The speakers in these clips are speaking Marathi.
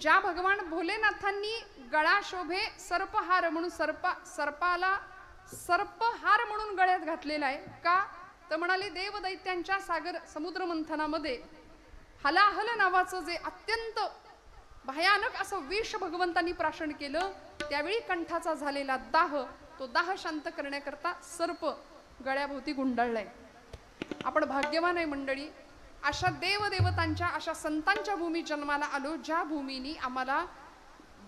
ज्या भगवान भोलेनाथांनी गळा शोभे सर्पहार म्हणून सर्पाला सर्पहार म्हणून गळ्यात घातलेला आहे का, तर म्हणाले देवदैत्यांच्या समुद्र मंथनामध्ये हलाहल नावाचं जे अत्यंत भयानक असं विष भगवंतांनी प्राशन केलं, त्यावेळी कंठाचा झालेला दाह, तो दाह शांत करण्याकरता सर्प गळ्याभोवती गुंडाळलाय. आपण भाग्यवान आहे मंडळी, अशा देवदेवतांच्या अशा संतांच्या भूमी जन्माला आलो, ज्या भूमीनी आम्हाला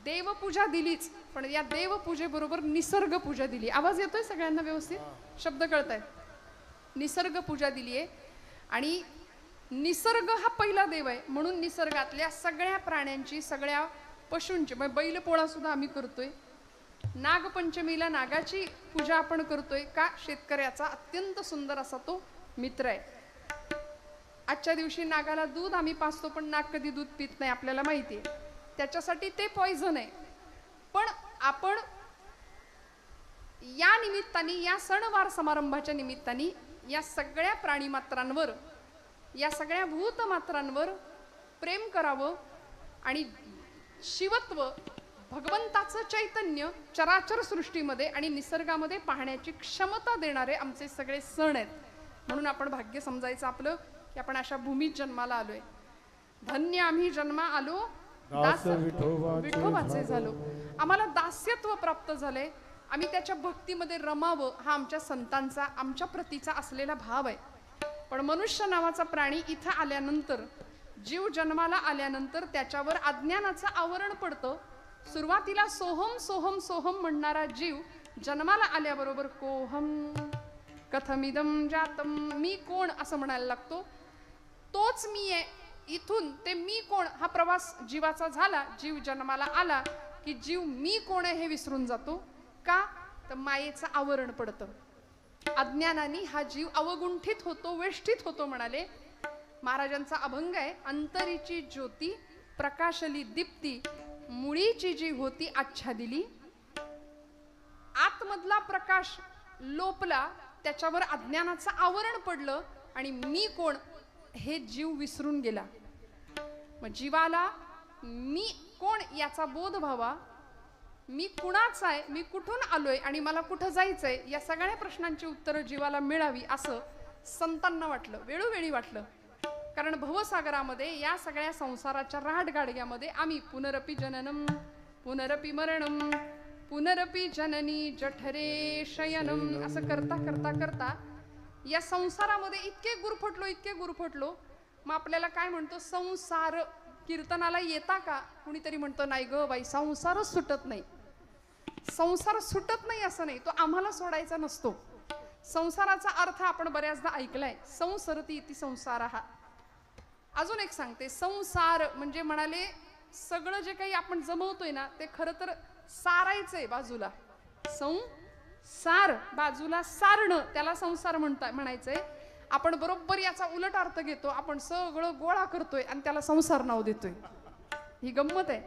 देवपूजा दिलीच, पण या देवपूजेबरोबर निसर्ग पूजा दिली. आवाज येतोय सगळ्यांना व्यवस्थित? शब्द कळतायत? निसर्ग पूजा दिली आहे. आणि निसर्ग हा पहिला देव आहे, म्हणून निसर्गातल्या सगळ्या प्राण्यांची, सगळ्या पशूंची, म्हणजे बैलपोळा सुद्धा आम्ही करतोय. नागपंचमीला नागाची पूजा आपण करतोय का, शेतकऱ्याचा अत्यंत सुंदर असा तो मित्र आहे. आजच्या दिवशी नागाला दूध आम्ही पाजतो, पण नाग कधी दूध पित नाही आपल्याला माहिती आहे, त्याच्यासाठी ते पॉइझन आहे. पण आपण या निमित्ताने, या सणवार समारंभाच्या निमित्ताने या सगळ्या प्राणीमात्रांवर, या सगळ्या भूतमात्रांवर प्रेम करावं आणि शिवत्व, भगवंताचं चैतन्य चराचर सृष्टीमध्ये आणि निसर्गामध्ये पाहण्याची क्षमता देणारे आमचे सगळे सण आहेत. म्हणून आपण भाग्य समजायचं आपलं की आपण अशा भूमीत जन्माला आलोय. धन्य आम्ही जन्मा आलो दास विठोबाचे झालो. आम्हाला दास्यत्व प्राप्त झालंय, आम्ही त्याच्या भक्तीमध्ये रमावं हा आमच्या संतांचा, आमच्या प्रतीचा असलेला भाव आहे. पण मनुष्य नावाचा प्राणी इथं आल्यानंतर, जीव जन्माला आल्यानंतर त्याच्यावर अज्ञानाचं आवरण पडतं. सुरुवातीला सोहम सोहम सोहम म्हणणारा जीव जन्माला आल्याबरोबर कोहम कथमिदम जातम, मी कोण असं म्हणायला लागतो. तोच मी आहे, इथून ते मी कोण हा प्रवास जीवाचा झाला. जीव जन्माला आला की जीव मी कोण आहे हे विसरून जातो. का, तर मायेचं आवरण पडतं. अज्ञानाने हा जीव अवगुंठित होतो, वेष्टित होतो. म्हणाले महाराजांचा अभंग आहे, अंतरीची ज्योती प्रकाशली दीप्ती, मुळीची जी होती आच्छादिली. आतमधला प्रकाश लोपला, त्याच्यावर अज्ञानाचं आवरण पडलं आणि मी कोण हे जीव विसरून गेला. मग जीवाला मी कोण याचा बोध व्हावा, मी कुणाचा आहे, मी कुठून आलोय आणि मला कुठं जायचंय, या सगळ्या प्रश्नांची उत्तरं जीवाला मिळावी असं संतांना वाटलं, वेळोवेळी वाटलं. कारण भवसागरामध्ये, या सगळ्या संसाराच्या राहटगाडग्यामध्ये आम्ही पुनरपि जननम पुनरपि मरणम पुनरपि जननी जठरे शयनम असं करता करता करता या संसारामध्ये इतके गुरफटलो. मग आपल्याला काय म्हणतो, संसार कीर्तनाला येता का? कुणीतरी म्हणतो नाही ग बाई, संसारच सुटत नाही. संसार सुटत नाही असं नाही, तो आम्हाला सोडायचा नसतो. संसाराचा अर्थ आपण बऱ्याचदा ऐकलाय, संसरती इति संसारः. अजून एक सांगते, संसार म्हणजे म्हणाले सगळं जे काही आपण जमवतोय ना, ते खरं तर सारायचंय बाजूला. संसार बाजूला सारणं, त्याला संसार म्हणायचंय. आपण बरोबर याचा उलट अर्थ घेतो, आपण सगळं गोळा करतोय आणि त्याला संसार नाव देतोय. ही गंमत आहे.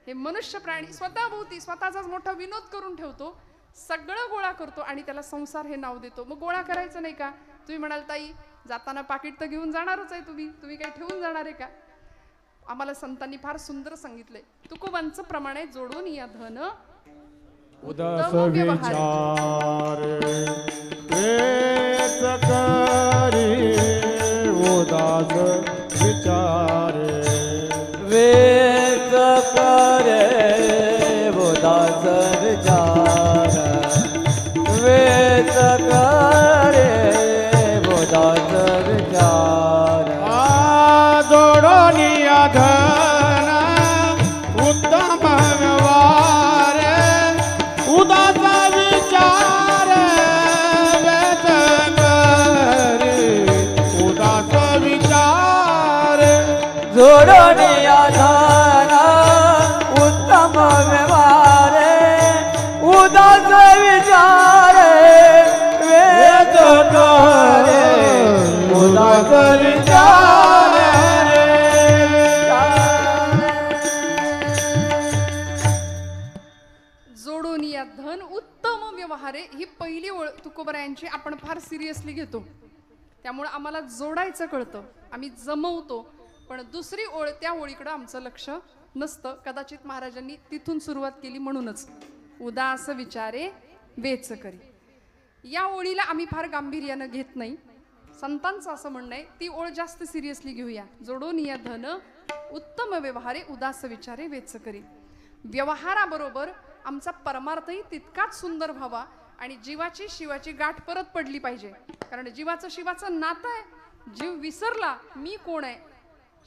हे मनुष्य प्राणी स्वतःभोवती स्वतःचाच मोठा विनोद करून ठेवतो, सगळं गोळा करतो आणि त्याला संसार हे नाव देतो. मग गोळा करायचं नाही का? तुम्ही म्हणाल ताई जाताना पाकिट तर घेऊन जाणारच आहे, तुम्ही काही ठेवून जाणार आहे का? आम्हाला संतांनी फार सुंदर सांगितलंय, तुकोबांचं प्रमाण आहे, जोडून या धन उदास विचार वेच करी, उदास विचार वेच करे, उदास विचार वेच करे, उदास विचार जोडून या धन उत्तम व्यवहार, उदास विचार वेच करे, उदास विचार जोडून या धन उत्तम व्यवहार, उदास विचार वेच करे, उदास विचार. जोडून या धन उत्तम व्यवहारे ही पहिली ओळ तुकोबरायांची आपण फार सिरियसली घेतो. त्यामुळे आम्हाला जोडायचं कळतं, आम्ही जमवतो. पण दुसरी ओळ, त्या ओळीकडे आमचं लक्ष नसतं. कदाचित महाराजांनी तिथून सुरुवात केली म्हणूनच. उदास विचारे वेच करी. या ओळीला आम्ही फार गांभीर्यानं घेत नाही. संतांचं असं म्हणणं आहे, ती ओळ जास्त सिरियसली घेऊया. जोडून या धन उत्तम व्यवहारे उदास विचारे वेच करी. व्यवहाराबरोबर आमचा परमार्थही तितकाच सुंदर व्हावा आणि जीवाची शिवाची गाठ परत पडली पाहिजे. कारण जीवाचं शिवाचं नातं आहे. जीव विसरला मी कोण आहे,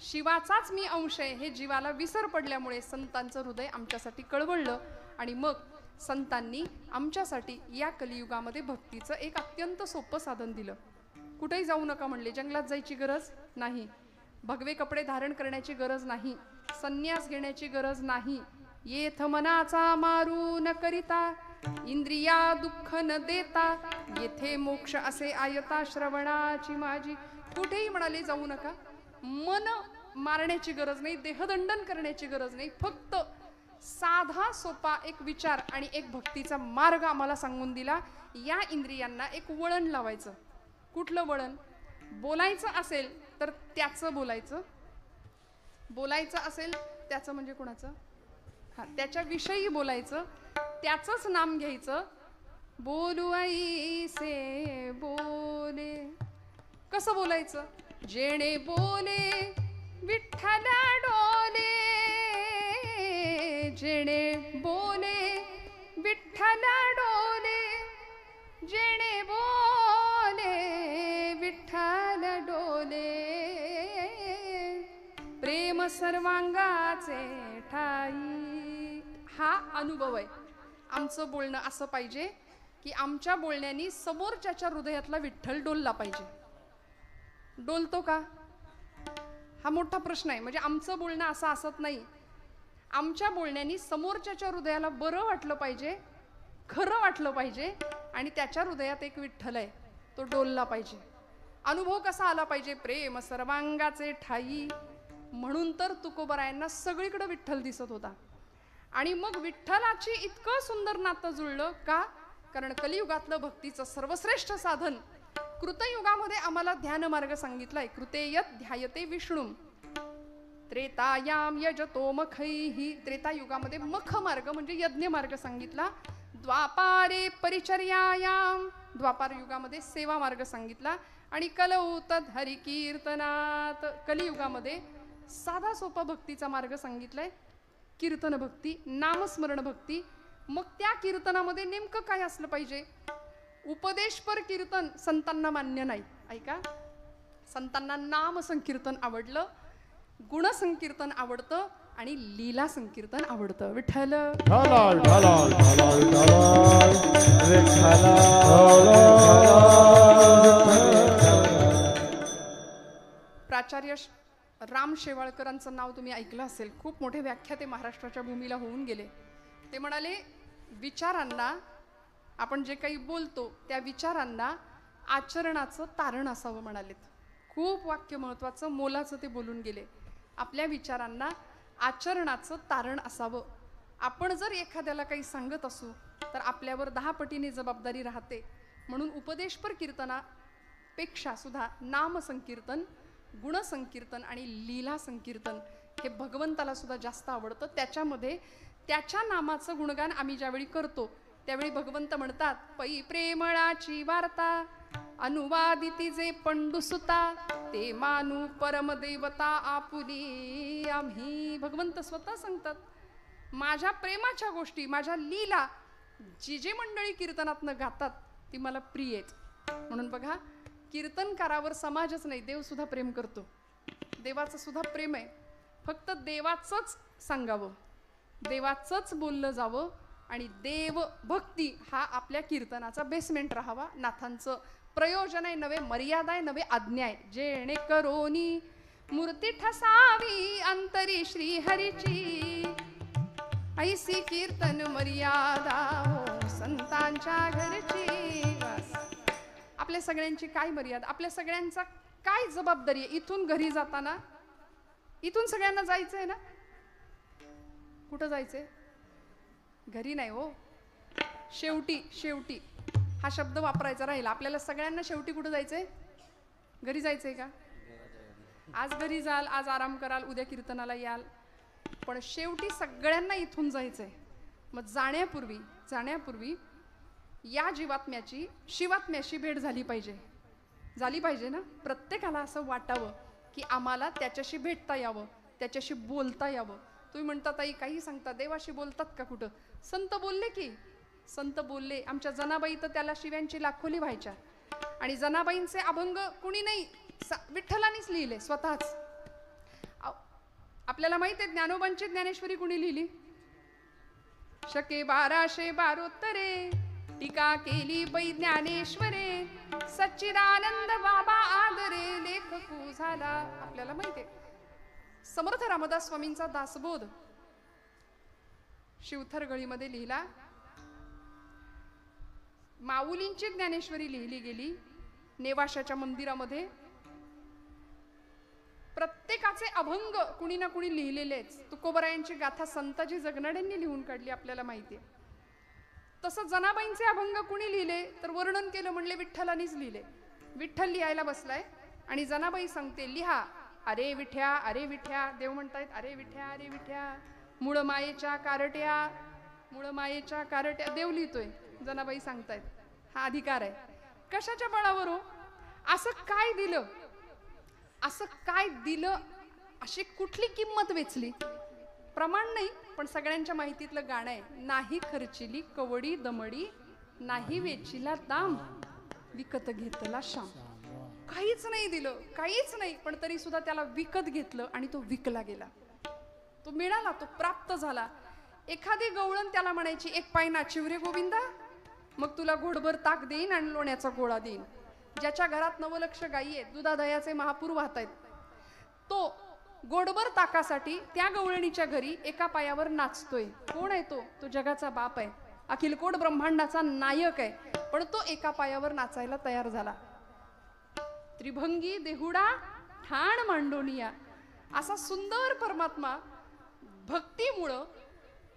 शिवाचाच मी अंश आहे, हे जीवाला विसर पडल्यामुळे संतांचं हृदय आमच्यासाठी कळवळलं. आणि मग संतांनी आमच्यासाठी या कलियुगामध्ये भक्तीचं एक अत्यंत सोपं साधन दिलं. कुठेही जाऊ नका म्हणले. जंगलात जायची गरज नाही, भगवे कपडे धारण करण्याची गरज नाही, संन्यास घेण्याची गरज नाही. येथ मनाचा मारू न करिता, इंद्रिया दुःख न देता, येथे मोक्ष असे आयता श्रवणाची माझी. कुठेही म्हणाले जाऊ नका. मन मारण्याची गरज नाही, देहदंडन करण्याची गरज नाही. फक्त साधा सोपा एक विचार आणि एक भक्तीचा मार्ग आम्हाला सांगून दिला. या इंद्रियांना एक वळण लावायचं. कुठलं वळण? बोलायचं असेल तर त्याचं बोलायचं. बोलायचं असेल त्याचं म्हणजे कोणाचं? हा, त्याच्याविषयी बोलायचं, त्याचंच नाम घ्यायचं. बोलू ऐसे बोले. कसं बोलायचं? जेणे बोले विठ्ठला डोले, जेणे बोले विठ्ठला डोले, जेणे बोले विठ्ठल डोले, प्रेम सर्वांगाचे ठाई. हा अनुभव आहे. आमचं बोलणं असं पाहिजे की आमच्या बोलण्यानी समोरच्याच्या हृदयातला विठ्ठल डोलला पाहिजे. डोलतो का? हा मोठा प्रश्न आहे. म्हणजे आमचं बोलणं असं असत नाही. आमच्या बोलण्यानी समोरच्याच्या हृदयाला बरं वाटलं पाहिजे, खरं वाटलं पाहिजे आणि त्याच्या हृदयात एक विठ्ठल आहे, तो डोलला पाहिजे. अनुभव कसा आला पाहिजे? प्रेम सर्वांगाचे ठाई. म्हणून तर तुकोबरायांना सगळीकडे विठ्ठल दिसत होता. आणि मग विठ्ठलाची इतकं सुंदर नातं जुळलं का? कारण कलियुगातलं भक्तीचं सर्वश्रेष्ठ साधन कृतयुगामध्ये आम्हाला ध्यान मार्ग सांगितलाय. कृतेयत ध्यायते विष्णू त्रेतायाम यजतो मखैहि. त्रेतायुगामध्ये मख मार्ग म्हणजे यज्ञ मार्ग सांगितला. द्वापारे परिचर्यायाम, द्वापार युगामध्ये सेवा मार्ग सांगितला. आणि कलौ तद हरि कीर्तनात, कलियुगामध्ये साधा सोपा भक्तीचा मार्ग सांगितलाय. कीर्तन भक्ती, नामस्मरण भक्ती. मग त्या कीर्तनामध्ये नेमकं काय असलं पाहिजे? उपदेशपर कीर्तन संतांना मान्य नाही. ऐका, संतांना नाम संकीर्तन आवडलं, गुणसंकीर्तन आवडतं आणि लीला संकीर्तन आवडतं. विठ्ठल ढालाल ढालाल ढालाल ढालाल विठ्ठला. प्राचार्य राम शेवाळकरांचं नाव तुम्ही ऐकलं असेल. खूप मोठे व्याख्याते महाराष्ट्राच्या भूमीला होऊन गेले. ते म्हणाले, विचारांना, आपण जे काही बोलतो त्या विचारांना आचरणाचं तारण असावं म्हणालेत. खूप वाक्य महत्वाचं मोलाचं ते बोलून गेले. आपल्या विचारांना आचरणाचं तारण असावं. आपण जर एखाद्याला काही सांगत असू तर आपल्यावर 10 पटीने जबाबदारी राहते. म्हणून उपदेशपर कीर्तनापेक्षा सुद्धा नाम संकीर्तन, गुणसंकीर्तन आणि लीला संकीर्तन हे भगवंताला सुद्धा जास्त आवडतं. त्याच्यामध्ये त्याच्या नामाचं गुणगान आम्ही ज्यावेळी करतो त्यावेळी भगवंत म्हणतात, पै प्रेमळाची वार्ता अनुवादिती जे पंडुसुता, ते मानू परमदेवता आपुली आम्ही. भगवंत स्वतः सांगतात, माझ्या प्रेमाच्या गोष्टी, माझ्या लीला जी जी मंडळी कीर्तनातनं गातात ती मला प्रिय आहेत. म्हणून बघा, कीर्तनकारावर समाजच नाही, देव सुद्धा प्रेम करतो. देवाचं सुद्धा प्रेम आहे. फक्त देवाचंच सांगावं, देवाचंच बोललं जावं आणि देव भक्ती हा आपल्या कीर्तनाचा बेसमेंट राहावा. नाथांचं प्रयोजन आहे, नवे मर्यादा आहे, नवे आज्ञा आहे. जेणे करोनी मूर्ती ठसावी अंतरी श्रीहरीची, ऐसी कीर्तन मर्यादा हो संतांच्या घरची. बस, आपल्या सगळ्यांची काय मर्यादा, आपल्या सगळ्यांचा काय जबाबदारी आहे? इथून घरी जाताना, इथून सगळ्यांना जायचंय ना? कुठं जायचंय? घरी नाही हो. शेवटी, शेवटी हा शब्द वापरायचा राहिला. आपल्याला सगळ्यांना शेवटी कुठं जायचंय? घरी जायचंय का? आज घरी जाल, आज आराम कराल, उद्या कीर्तनाला याल. पण शेवटी सगळ्यांना इथून जायचंय. मग जाण्यापूर्वी या जीवात्म्याची शिवात्म्याशी भेट झाली पाहिजे ना. प्रत्येकाला असं वाटावं की आम्हाला त्याच्याशी भेटता यावं, त्याच्याशी बोलता यावं. तुम्ही म्हणता ताई काही सांगता, देवाशी बोलतात का कुठं? संत बोलले. आमच्या जनाबाई तर त्याला शिव्यांची लाखोली व्हायच्या. आणि जनाबाईंचे अभंग कुणी नाही, विठ्ठलानीच लिहिले स्वतःच. आपल्याला माहित आहे ज्ञानोबांची ज्ञानेश्वरी कुणी लिहिली? शके 1272 टीका केली बै ज्ञानेश्वरे, सच्चिदानंद बाबा आदरे लेखकू झाला. आपल्याला माहिती आहे समर्थ रामदास स्वामींचा दासबोध शिवथरगळीमध्ये लिहिला. माऊलींची ज्ञानेश्वरी लिहिली गेली नेवाशाच्या मंदिरामध्ये. प्रत्येकाचे अभंग कुणी ना कुणी लिहिलेलेच. तुकोबरायांची गाथा संताजी जगनाड्यांनी लिहून काढली, आपल्याला माहिती आहे. तसं जनाबाईंचे अभंग कुणी लिहिले तर वर्णन केलं म्हणले विठ्ठलानीच लिहिले. विठ्ठल लिहायला बसलाय आणि जनाबाई सांगते लिहा. अरे विठ्या देव म्हणतायत अरे विठ्या मूळ मायेच्या कारट्या देव लिहितोय. जनाबाई सांगतायत हा अधिकार आहे. कशाच्या बळावर हो? असं काय दिलं अशी कुठली किंमत वेचली? प्रमाण नाही, पण सगळ्यांच्या माहितीतलं गाणं आहे. नाही खर्चिली कवडी दमडी, नाही वेचिला दाम, विकत घेतला श्याम. काहीच नाही दिलं, काहीच नाही, पण तरी सुद्धा त्याला विकत घेतलं आणि तो विकला गेला. तो मिळाला, तो प्राप्त झाला. एखादी गवळण त्याला म्हणायची एक पाय नाचिव रे गोविंदा, मग तुला घोडभर ताक देईन आणि लोण्याचा गोळा देईन. ज्याच्या घरात 9 लक्ष गायी आहेत, दुधादयाचे महापूर वाहत आहेत, तो गोडभर ताकासाठी त्या गवळणीच्या घरी एका पायावर नाचतोय. कोण आहे तो? तो जगाचा बाप आहे, अखिलकोट ब्रह्मांडाचा नायक आहे, पण तो एका पायावर नाचायला तयार झाला. त्रिभंगी देहुडा ठाण मांडोनिया, असा सुंदर परमात्मा भक्तीमुळं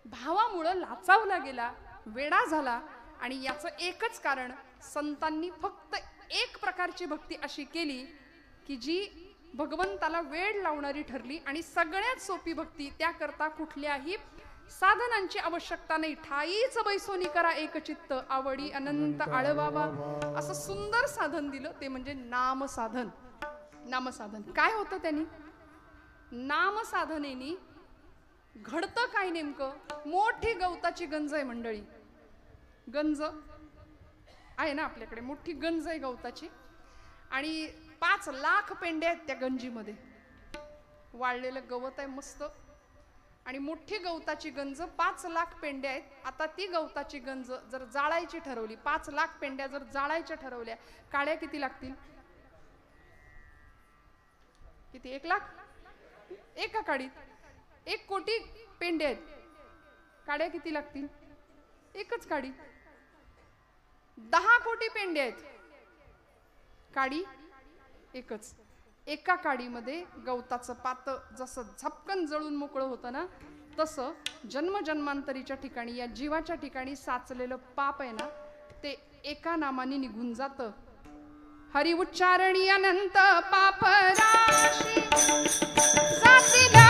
भावामुळं लाचावला गेला, वेडा झाला. आणि याचं एकच कारण, संतांनी फक्त एक प्रकारची भक्ती अशी केली की जी भगवंताला वेड लावणारी ठरली. आणि सगळ्यात सोपी भक्ती, त्याकरता कुठल्याही साधनांची आवश्यकता नाही. ठाईच बैसोनी करा एक चित्त, आवडी अनंत आळवावा, असं सुंदर साधन दिलं, ते म्हणजे नामसाधन. काय होतं त्यांनी? नामसाधनेनी घडतं काय नेमकं? मोठी गवताची गंज आहे मंडळी, गंज आहे ना आपल्याकडे, मोठी गंज आहे गवताची, आणि 5 लाख पेंड्या आहेत त्या गंजीमध्ये. वाळलेलं गवत आहे मस्त, आणि मोठी गवताची गंज, 5 लाख पेंड्या आहेत. आता ती गवताची गंज जर जाळायची ठरवली, 5 लाख पेंड्या जर जाळायच्या ठरवल्या, काड्या किती लागतील? किती? 1 लाख? एका काडीत 1 कोटी पेंड्या आहेत, काड्या किती लागतील? एकच काडी. 10 कोटी पेंड्या आहेत, काडी एकच. एका काडीमध्ये गवताचं पातं जसं झपकन जळून मोकळं होतं ना, तसं जन्मजन्मांतरीच्या ठिकाणी, या जीवाच्या ठिकाणी साचलेलं पाप आहे ना, ते एका नामाने निघून जातं. हरि उच्चारणी अनंत पाप राशी, जातीला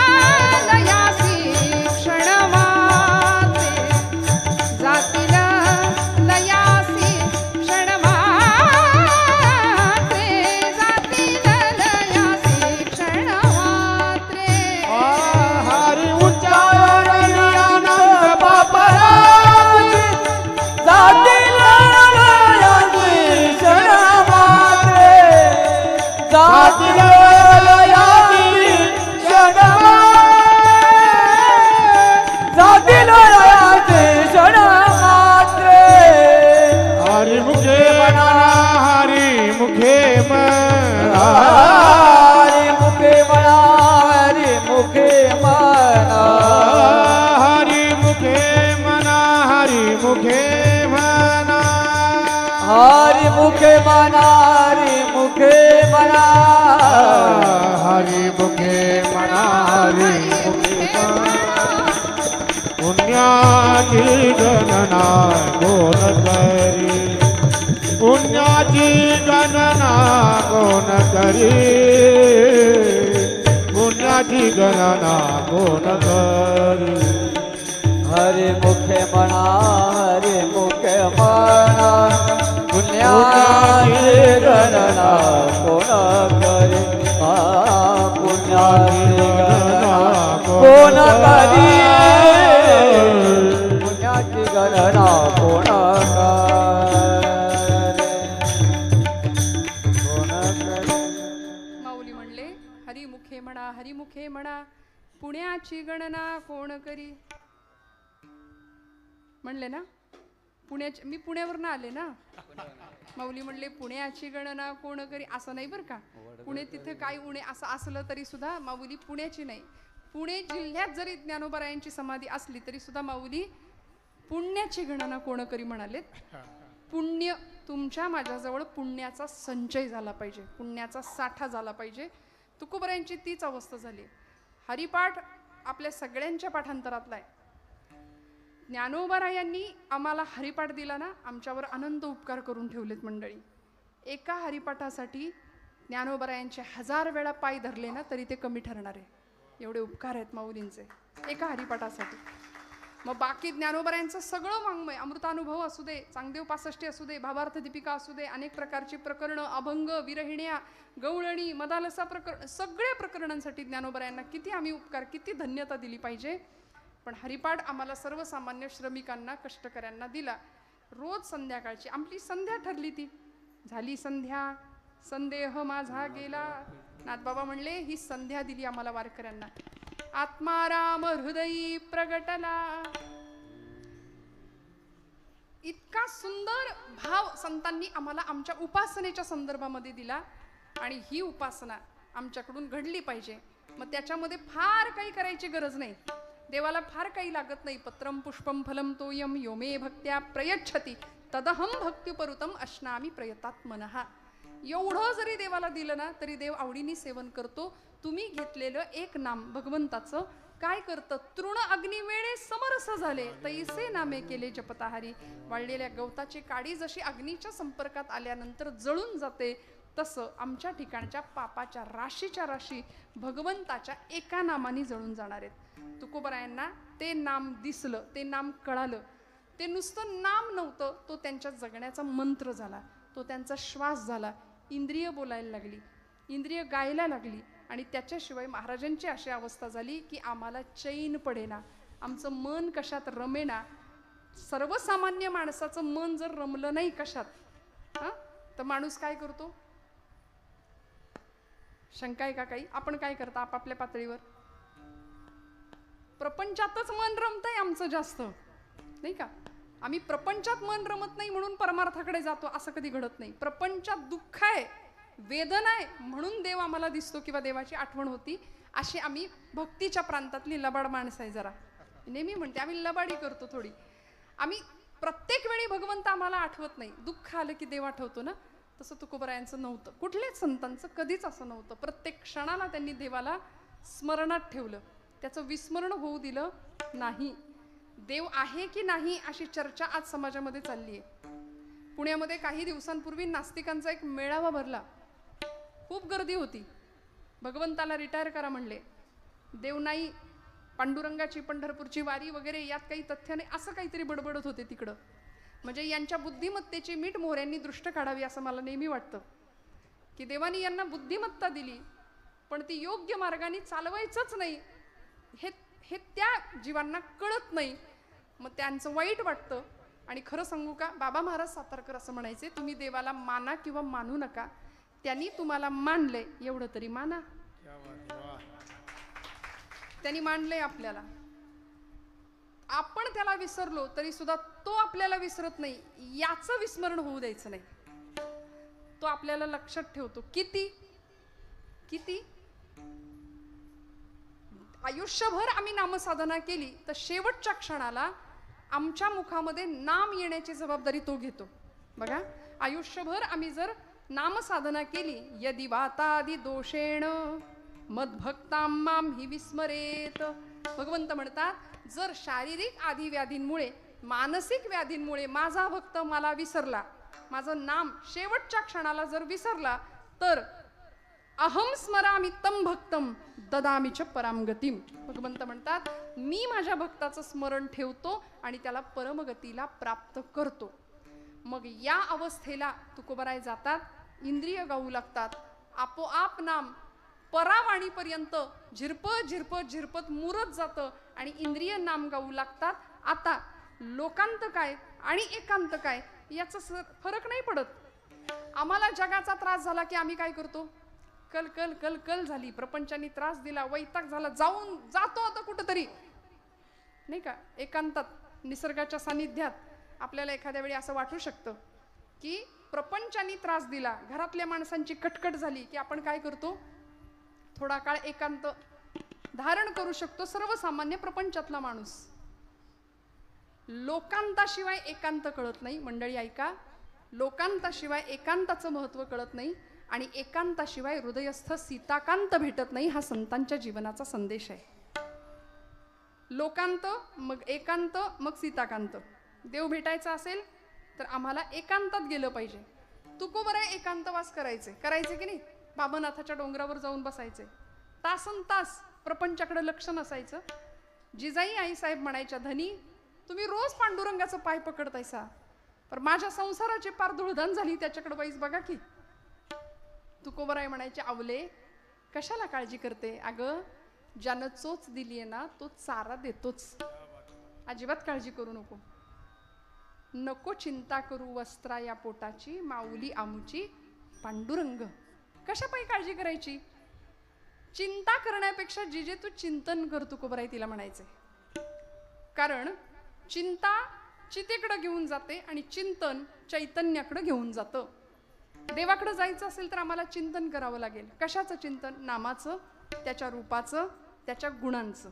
लयासी क्षणमात्रे, जातीला लयासी मुखे मना, हरि मुखे मना, हरि मुखे मना, हरि मुखे मना. पुण्याची गणना कोण करी, पुण्याची गणना कोण करी, पुण्याची पुण्याची गणना कोण करी हरी मुखे म्हणा हरी मुखे म्हणा पुण्याची गणना कोण करी पुण्याची गणना कोण करी पुण्याची गणना कोण माऊली म्हणले हरिमुखे म्हणा हरिमुखे म्हणा पुण्याची गणना कोण करी. म्हणले ना पुण्याची, मी पुण्यावरनं आले ना. माऊली म्हणले पुण्याची गणना कोण करी. असं नाही बरं का, पुणे तिथे काय उणे असं असलं तरी सुद्धा माऊली पुण्याची नाही. पुणे जिल्ह्यात जरी ज्ञानोबरायांची समाधी असली तरी सुद्धा माऊली पुण्याची गणना कोण करी म्हणालेत. पुण्य तुमच्या माझ्याजवळ पुण्याचा संचय झाला पाहिजे, पुण्याचा साठा झाला पाहिजे. तुकोबरायांची तीच अवस्था झाली. हरिपाठ आपल्या सगळ्यांच्या पाठांतरातला आहे. ज्ञानोबरायांनी आम्हाला हरिपाठ दिला ना, आमच्यावर अनंत उपकार करून ठेवलेत मंडळी. एका हरिपाठासाठी ज्ञानोबरायांचे 1000 वेळा पाय धरले ना तरी ते कमी ठरणार आहे. एवढे उपकार आहेत माऊलींचे एका हरिपाठासाठी. मग बाकी ज्ञानोबरायांचं सगळं वाङ्मय, अमृतानुभव असू दे, चांगदेव 65 असू दे, भावार्थ दीपिका असू दे, अनेक प्रकारची प्रकरणं, अभंग, विरहिण्या, गवळणी, मदालसा प्रकरण, सगळ्या प्रकरणांसाठी ज्ञानोबरायांना किती आम्ही उपकार, किती धन्यता दिली पाहिजे. पण हरिपाठ आम्हाला सर्वसामान्य श्रमिकांना, कष्टकऱ्यांना दिला. रोज संध्याकाळची आपली संध्या ठरली, ती झाली संध्या. संदेह माझा गेला. नाथबाबा म्हणले ही संध्या दिली आम्हाला वारकऱ्यांना. आत्माराम हृदयी प्रगटला. इतका सुंदर भाव संतांनी आम्हाला आमच्या उपासनेच्या संदर्भामध्ये दिला. आणि ही उपासना आमच्याकडून घडली पाहिजे. मग त्याच्यामध्ये फार काही करायची गरज नाही, देवाला फार काही लागत नाही. पत्रम पुष्पम फलम तोयम योमे भक्त्या प्रयच्छति तदहम भक्तिपरुतम अश्नामी प्रयतात्मनः. एवढं जरी देवाला दिलं ना तरी देव आवडीने सेवन करतो. तुम्ही घेतलेलं एक नाम भगवंताचं काय करतं, तृण अग्निवेळे समरस झाले तैसे नामे केले जपताहारी. वाळलेल्या गवताची काडी जशी अग्नीच्या संपर्कात आल्यानंतर जळून जाते, तसं आमच्या ठिकाणच्या पापाच्या राशीच्या राशी भगवंताच्या एका नामाने जळून जाणार आहेत. तुकोबरायांना ते नाम दिसलं, ते नाम कळालं. ते नुसतं नाम नव्हतं, तो त्यांच्या जगण्याचा मंत्र झाला, तो त्यांचा श्वास झाला. इंद्रिय बोलायला लागली, इंद्रिय गायला लागली. आणि त्याच्याशिवाय महाराजांची अशी अवस्था झाली की आम्हाला चैन पडेना, आमचं मन कशात रमेना. सर्वसामान्य माणसाचं मन जर रमलं नाही कशात तर माणूस काय करतो. शंका आहे का काही? आपण काय करता आपापल्या पातळीवर? प्रपंचातच मन रमतंय आमचं जास्त, नाही का? आम्ही प्रपंचात मन रमत नाही म्हणून परमार्थाकडे जातो, असं कधी घडत नाही. प्रपंचात दुःख आहे, वेदना आहे म्हणून देव आम्हाला दिसतो किंवा देवाची आठवण होती. अशी आम्ही भक्तीच्या प्रांतातली लबाड माणसं आहे. जरा नेहमी म्हणते आम्ही लबाडी करतो थोडी. आम्ही प्रत्येक वेळी भगवंत आम्हाला आठवत नाही. दुःख आलं की देव आठवतो ना, तसं तुकोबरायांचं नव्हतं. कुठल्याच संतांचं कधीच असं नव्हतं. प्रत्येक क्षणाला त्यांनी देवाला स्मरणात ठेवलं, त्याचं विस्मरण होऊ दिलं नाही. देव आहे की नाही अशी चर्चा आज समाजामध्ये चालली आहे. पुण्यामध्ये काही दिवसांपूर्वी नास्तिकांचा एक मेळावा भरला, खूप गर्दी होती. भगवंताला रिटायर करा म्हणले, देव नाही, पांडुरंगाची पंढरपूरची वारी वगैरे यात काही तथ्य नाही, असं काहीतरी बडबडत होते तिकडं. म्हणजे यांच्या बुद्धिमत्तेची मीठ मोहऱ्यांनी दृष्ट काढावी असं मला नेहमी वाटतं, की देवानी यांना बुद्धिमत्ता दिली पण ती योग्य मार्गाने चालवायचंच नाही, हे त्या जीवांना कळत नाही. मग त्यांचं वाईट वाटतं. आणि खरं सांगू का, बाबा महाराज सातारकर असं म्हणायचे, तुम्ही देवाला माना किंवा मानू नका, त्यांनी तुम्हाला मानलंय एवढं तरी माना. त्यांनी मानलंय आपल्याला, आपण त्याला विसरलो तरी सुद्धा तो आपल्याला विसरत नाही, याचं विस्मरण होऊ द्यायचं नाही. तो आपल्याला लक्षात ठेवतो. किती किती आयुष्यभर आम्ही नामसाधना केली तर शेवटच्या क्षणाला आमच्या मुखामध्ये नाम येण्याची जबाबदारी तो घेतो. बघा, आयुष्यभर आम्ही जर नामसाधना केली, यदि वातादि दोषेण मद्भक्तां मां हि विस्मरेत. भगवंत म्हणतात, जर शारीरिक आधी व्याधींमुळे, मानसिक व्याधींमुळे माझा भक्त मला विसरला, माझं नाम शेवटच्या क्षणाला जर विसरला, तर अहम स्मरामि तम भक्तम ददामि च पराम गतिम. भगवंत म्हणतात मी माझ्या भक्ताचं स्मरण ठेवतो आणि त्याला परमगतीला प्राप्त करतो. मग या अवस्थेला तुकोबराय जातात, इंद्रिय गाऊ लागतात, आपोआप नाम परावाणीपर्यंत झिरपत झिरपत झिरपत मुरत जातं आणि इंद्रिय नाम गाऊ लागतात. आता लोकांत काय आणि एकांत काय याचा फरक नाही पडत. आम्हाला जगाचा त्रास झाला की आम्ही काय करतो, कल कल कल कल झाली, प्रपंचाने त्रास दिला, वैताग झाला, जातो आता कुठंतरी, नाही का. एकांतात निसर्गाच्या सानिध्यात आपल्याला एखाद्या वेळी असं वाटू शकतं की प्रपंचाने त्रास दिला, घरातल्या माणसांची कटकट झाली की आपण काय करतो, थोडा काळ एकांत धारण करू शकतो सर्वसामान्य प्रपंचातला माणूस. लोकांताशिवाय एकांत कळत नाही. मंडळी ऐका, लोकांताशिवाय एकांताचं महत्त्व कळत नाही आणि एकांताशिवाय हृदयस्थ सीताकांत भेटत नाही. हा संतांच्या जीवनाचा संदेश आहे. लोकांत मग एकांत मग सीताकांत. देव भेटायचा असेल तर आम्हाला एकांतात गेलं पाहिजे. तुकोबराय एकांतवास करायचे की नाही. बाबनाथाच्या डोंगरावर जाऊन बसायचे, तासन तास प्रपंचाकडे लक्ष नसायचं. जिजाई आईसाहेब म्हणायच्या, धनी तुम्ही रोज पांडुरंगाचं पाय पकडतायसा, पण माझ्या संसाराची पार धुळधाण झाली, त्याच्याकडे वाईस बघा की. तुकोबराय म्हणायचे, आवले कशाला काळजी करते, अगं ज्यानं चोच दिली आहे ना तो चारा देतोच, अजिबात काळजी करू नको. नको चिंता करू वस्त्रा या पोटाची, माऊली आमुची पांडुरंग. कशापायी काळजी करायची, चिंता करण्यापेक्षा जिजे तू चिंतन कर, तुकोबराय तिला म्हणायचे. कारण चिंता चितेकडे घेऊन जाते आणि चिंतन चैतन्याकडे घेऊन जातं. देवाकडे जायचं असेल तर आम्हाला चिंतन करावं लागेल. कशाचं चिंतन, नामाचं, त्याच्या रूपाचं, त्याच्या गुणांचं.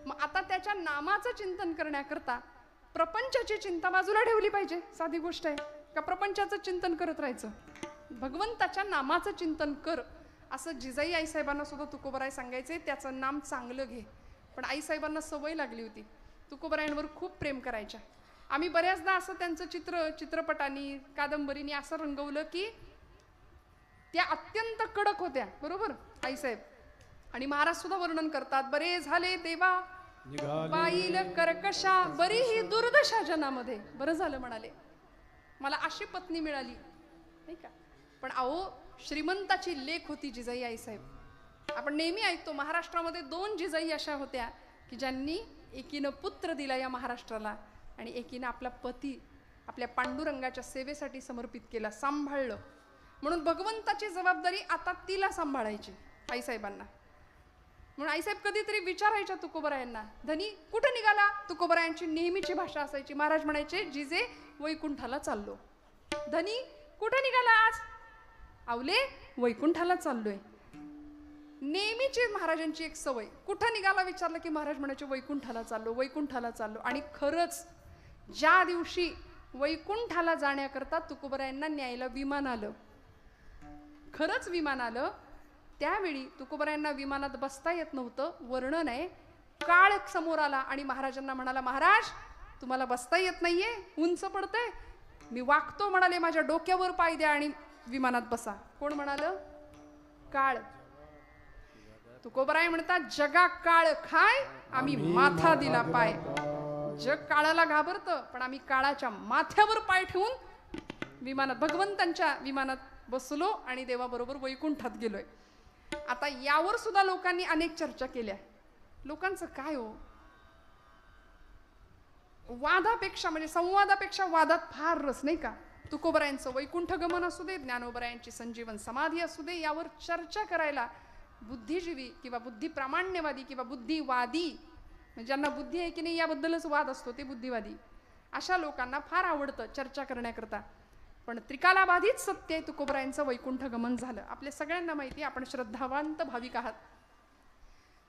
मग आता त्याच्या नामाचं चिंतन करण्याकरता प्रपंचाची चिंता बाजूला ठेवली पाहिजे. साधी गोष्ट आहे का प्रपंचाचं चिंतन करत राहायचं, भगवंताच्या नामाचं चिंतन कर, असं जिजाई आईसाहेबांना सुद्धा तुकोबराय सांगायचे. त्याचं नाम चांगलं घे. पण आईसाहेबांना सवय लागली होती, तुकोबरायांवर खूप प्रेम करायच्या. आम्ही बऱ्याचदा असं त्यांचं चित्रपटांनी कादंबरीनी असं रंगवलं की त्या अत्यंत कडक होत्या, बरोबर आईसाहेब. आणि महाराज सुद्धा वर्णन करतात, बरे झाले देवा पाईल कर्कशा, बरी ही दुर्दशा जनामध्ये. बरं झालं म्हणाले, मला अशी पत्नी मिळाली, नाही का. पण अहो श्रीमंताची लेक होती जिजाई आईसाहेब. आपण नेहमी ऐकतो महाराष्ट्रामध्ये 2 जिजाई अशा होत्या की ज्यांनी एकीनं पुत्र दिला या महाराष्ट्राला आणि एकीनं आपला पती आपल्या पांडुरंगाच्या सेवेसाठी समर्पित केला, सांभाळलं. म्हणून भगवंताची जबाबदारी आता तिला सांभाळायची आईसाहेबांना. म्हणून आईसाहेब कधीतरी विचारायच्या तुकोबरायांना, धनी कुठं निघाला. तुकोबरायांची नेहमीची भाषा असायची. महाराज म्हणायचे, जिजे वैकुंठाला चाललो. धनी कुठं निघाला आज, आवले वैकुंठाला चाललोय. नेहमीची महाराजांची एक सवय, कुठं निघाला विचारलं की महाराज म्हणायचे वैकुंठाला चाललो, वैकुंठाला चाललो. आणि खरंच ज्या दिवशी वैकुंठाला जाण्याकरता तुकोबरायांना न्यायला विमान आलं, खरंच विमान आलं, त्यावेळी तुकोबरायांना विमानात बसता येत नव्हतं. वर्णन आहे, काळ समोर आला आणि महाराजांना म्हणाला, महाराज तुम्हाला बसता येत नाहीये, उंच पडतंय, मी वागतो म्हणाले, माझ्या डोक्यावर पाय द्या आणि विमानात बसा. कोण म्हणालं, काळ. तुकोबराय म्हणतात, जगा काळ खाय आम्ही माथा दिला पाय. जग काळाला घाबरतं पण आम्ही काळाच्या माथ्यावर पाय ठेवून विमानात, भगवंतांच्या विमानात बसलो आणि देवाबरोबर वैकुंठात गेलोय. आता यावर सुद्धा लोकांनी अनेक चर्चा केल्या. लोकांचं काय हो, वादापेक्षा म्हणजे संवादापेक्षा वादात फार रस, नाही का. तुकोबरायांचं वैकुंठ गमन असू दे, ज्ञानोबरायांची संजीवन समाधी असू दे, यावर चर्चा करायला बुद्धिजीवी किंवा बुद्धी प्रामाण्यवादी किंवा बुद्धिवादी, म्हणजे ज्यांना बुद्धी आहे की नाही याबद्दलच वाद असतो, ते बुद्धिवादी, अशा लोकांना फार आवडतं चर्चा करण्याकरता. पण त्रिकालाबाधित सत्य आहे, तुकोबरायांचं वैकुंठ गमन झालं. आपल्या सगळ्यांना माहिती, आपण श्रद्धावंत भाविक आहात.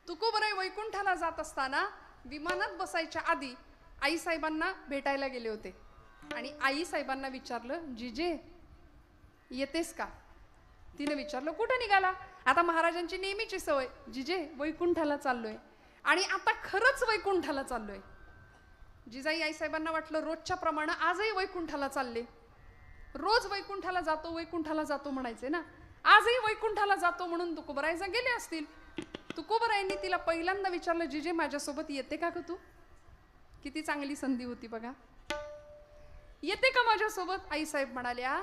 तुकोबराय वैकुंठाला जात असताना विमानात बसायच्या आधी आईसाहेबांना भेटायला गेले होते आणि आईसाहेबांना विचारलं, जिजे येतेस का. तिने विचारलं, कुठं निघाला. आता महाराजांची नेहमीची सवय, जिजे वैकुंठाला चाललोय. आणि आता खरंच वैकुंठाला चाललोय. जिजाई आईसाहेबांना वाटलं रोजच्या प्रमाणे आजही वैकुंठाला चालले, रोज वैकुंठाला जातो वैकुंठाला जातो म्हणायचे ना. आजही वैकुंठाला जातो म्हणून तुकोबरायचा गेले असतील. तुकोबरायांनी तिला पहिल्यांदा विचारलं, जिजे माझ्यासोबत येते का ग तू? किती चांगली संधी होती बघा. येते का माझ्यासोबत? आईसाहेब म्हणाल्या,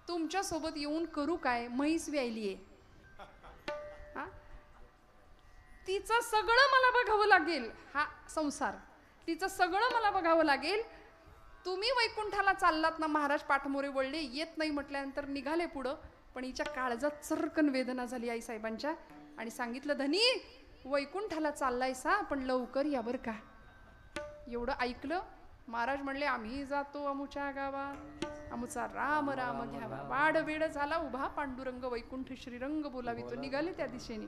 तुमच्या सोबत येऊन करू काय, म्हैस व्यायलीये. तिचं सगळं मला बघावं लागेल, हा संसार तिचं सगळं मला बघावं लागेल. तुम्ही वैकुंठाला चाललात ना, महाराज पाठमोरे वळले, येत नाही म्हटल्यानंतर निघाले पुढं. पण हिच्या काळजात चरकन वेदना झाली आईसाहेबांच्या आणि सांगितलं, धनी वैकुंठाला चाललायसा पण लवकर या बर का. एवढं ऐकलं महाराज म्हणले, आम्ही जातो अमुच्या गावात, अमुचा राम राम घ्यावा. वाड वेळ झाला, उभा पांडुरंग वैकुंठ श्रीरंग बोलावितो. निघाले त्या दिशेने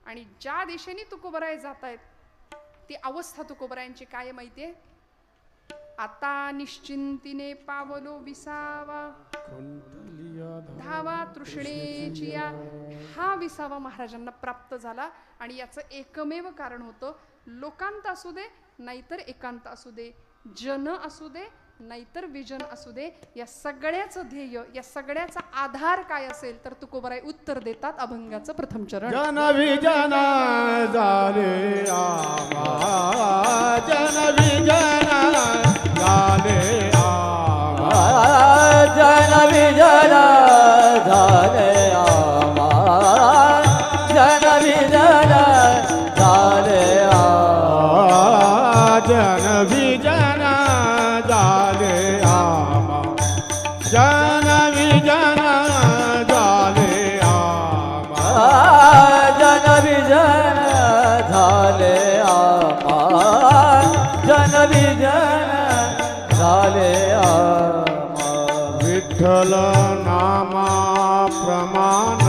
आणि ज्या दिशेने तुकोबराय जात आहेत ती अवस्था तुकोबरायांची काय माहितीये? आता निश्चिंतीने पावलो विसावा, धावा तृष्णेची या. हा विसावा महाराजांना प्राप्त झाला आणि याचं एकमेव कारण होतं, लोकांत असू दे नाहीतर एकांत असू दे, जन असू दे नाहीतर विजन असू दे, या सगळ्याचं ध्येय, या सगळ्याचा आधार काय असेल तर तुकोबराय उत्तर देतात. अभंगाचं प्रथम चरण. जन विजन झाले आम्हा, जन विजन झाले आम्हा, जन विजन झाले आम्हा, जन विजन झाले आम्हा, जन विजन झाले आम्हा, जन विजन झाले आम्हा, जन विजन झाले आम्हा, जन विजन झाले आम्हा. विठ्ठल नामा प्रमाण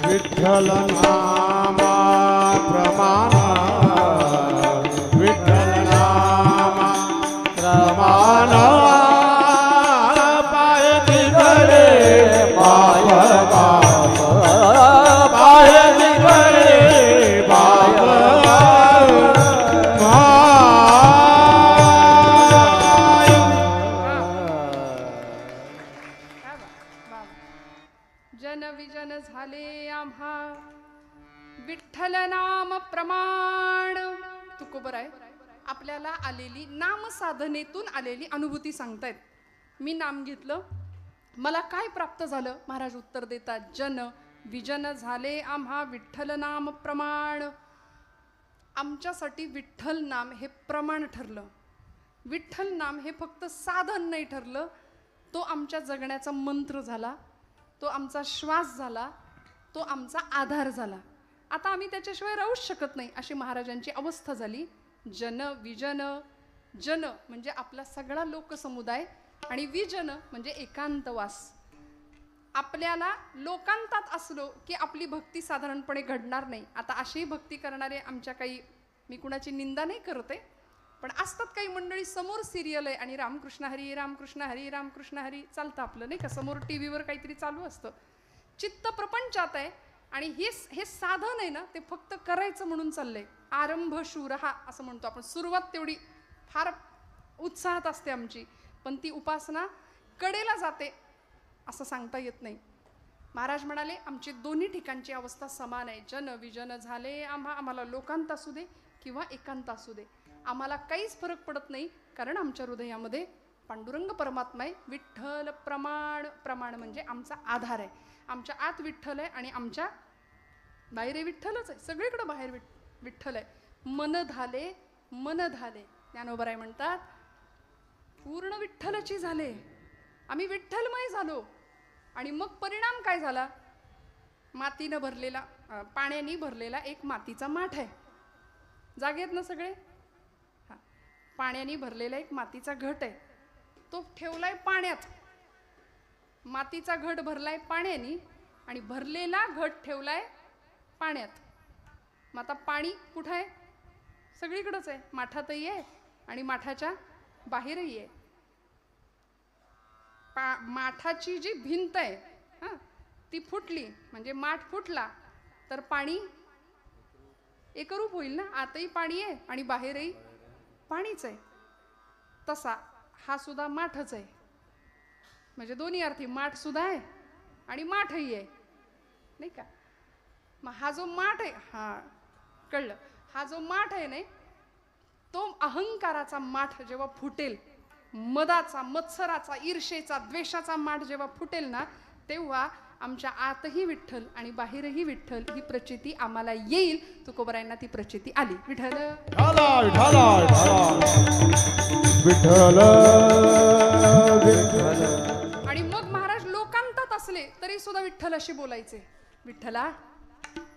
विठ्ठल नामा प्रमाण, विठ्ठल नामा प्रमाण, पाय दिगळे पाय पाय, पाय दिगळे जन विजन झाले आम्हा विठ्ठल नाम प्रमाण. तुकोबर आहे आपल्याला आलेली नाम साधनेतून आलेली अनुभूती सांगतायत. मी नाम घेतलं, मला काय प्राप्त झालं? महाराज उत्तर देतात, जन विजन झाले आम्हा विठ्ठल नाम प्रमाण. आमच्यासाठी विठ्ठल नाम हे प्रमाण ठरलं. विठ्ठल नाम हे फक्त साधन नाही ठरलं, तो आमच्या जगण्याचा मंत्र झाला, तो आमचा श्वास झाला, तो आमचा आधार झाला. आता आम्ही त्याच्याशिवाय राहूच शकत नाही अशी महाराजांची अवस्था झाली. जन विजन, जन म्हणजे आपला सगळा लोकसमुदाय आणि विजन म्हणजे एकांतवास. आपल्याला लोकांतात असलो की आपली भक्ती साधारणपणे घडणार नाही. आता अशी भक्ती करणारे आमच्या काही, मी कुणाची निंदा नाही करते, पण असतात काही मंडळी समोर सिरियल आहे आणि रामकृष्ण हरी रामकृष्ण हरी रामकृष्ण हरी चालतं आपलं नाही का, समोर टीव्हीवर काहीतरी चालू असतं, चित्त प्रपंचात आहे आणि हे साधन आहे ना ते फक्त करायचं म्हणून चाललंय. आरंभ शूरहा असं म्हणतो आपण, सुरुवात तेवढी फार उत्साहात असते आमची, पण ती उपासना कडेला जाते असं सांगता येत नाही. महाराज म्हणाले आमची दोन्ही ठिकाणची अवस्था समान आहे. जन विजन झाले आम्हाला लोकांत असू दे किंवा एकांत असू दे, आम्हाला काहीच फरक पडत नाही, कारण आमच्या हृदयामध्ये पांडुरंग परमात्मा आहे. विठ्ठल प्रमाण, प्रमाण म्हणजे आमचा आधार आहे. आमच्या आत विठ्ठल आहे आणि आमच्या बाहेर विठ्ठलच आहे, सगळीकडे बाहेर विठ्ठल आहे. मन धाले, मन धाले, ज्ञानोबराय म्हणतात पूर्ण विठ्ठलची झाले, आम्ही विठ्ठलमय झालो. आणि मग परिणाम काय झाला? मातीनं भरलेला, पाण्याने भरलेला एक मातीचा माठ आहे. जागेत ना सगळे? हा, पाण्याने भरलेला एक मातीचा घट आहे, तो ठेवलाय पाण्यात. मातीचा घट भरलाय पाण्याने आणि भरलेला घट ठेवलाय पाण्यात. मग आता पाणी कुठं आहे? सगळीकडेच आहे, माठातही आहे आणि माठाच्या बाहेरही आहे. माठाची जी भिंत आहे हां ती फुटली म्हणजे माठ फुटला तर पाणी एकरूप होईल ना, आतही पाणी आहे आणि बाहेरही पाणीच आहे. तसा हा सुद्धा माठच आहे, म्हणजे दोन्ही अर्थी माठ सुद्धा आहे आणि माठही आहे नाही का. मग हा जो माठ आहे, हा कळलं, हा जो माठ आहे नाही तो अहंकाराचा माठ जेव्हा फुटेल, मदाचा, मत्सराचा, ईर्षेचा, द्वेषाचा माठ जेव्हा फुटेल ना, तेव्हा आमच्या आतही विठ्ठल आणि बाहेरही विठ्ठल ही प्रचिती आम्हाला येईल. तुकोबरायांना ती प्रचिती आली. विठ्ठल विठ्ठल विठ्ठल. आणि मग महाराज लोकांतात असले तरी सुद्धा विठ्ठलाशी बोलायचे. विठ्ठला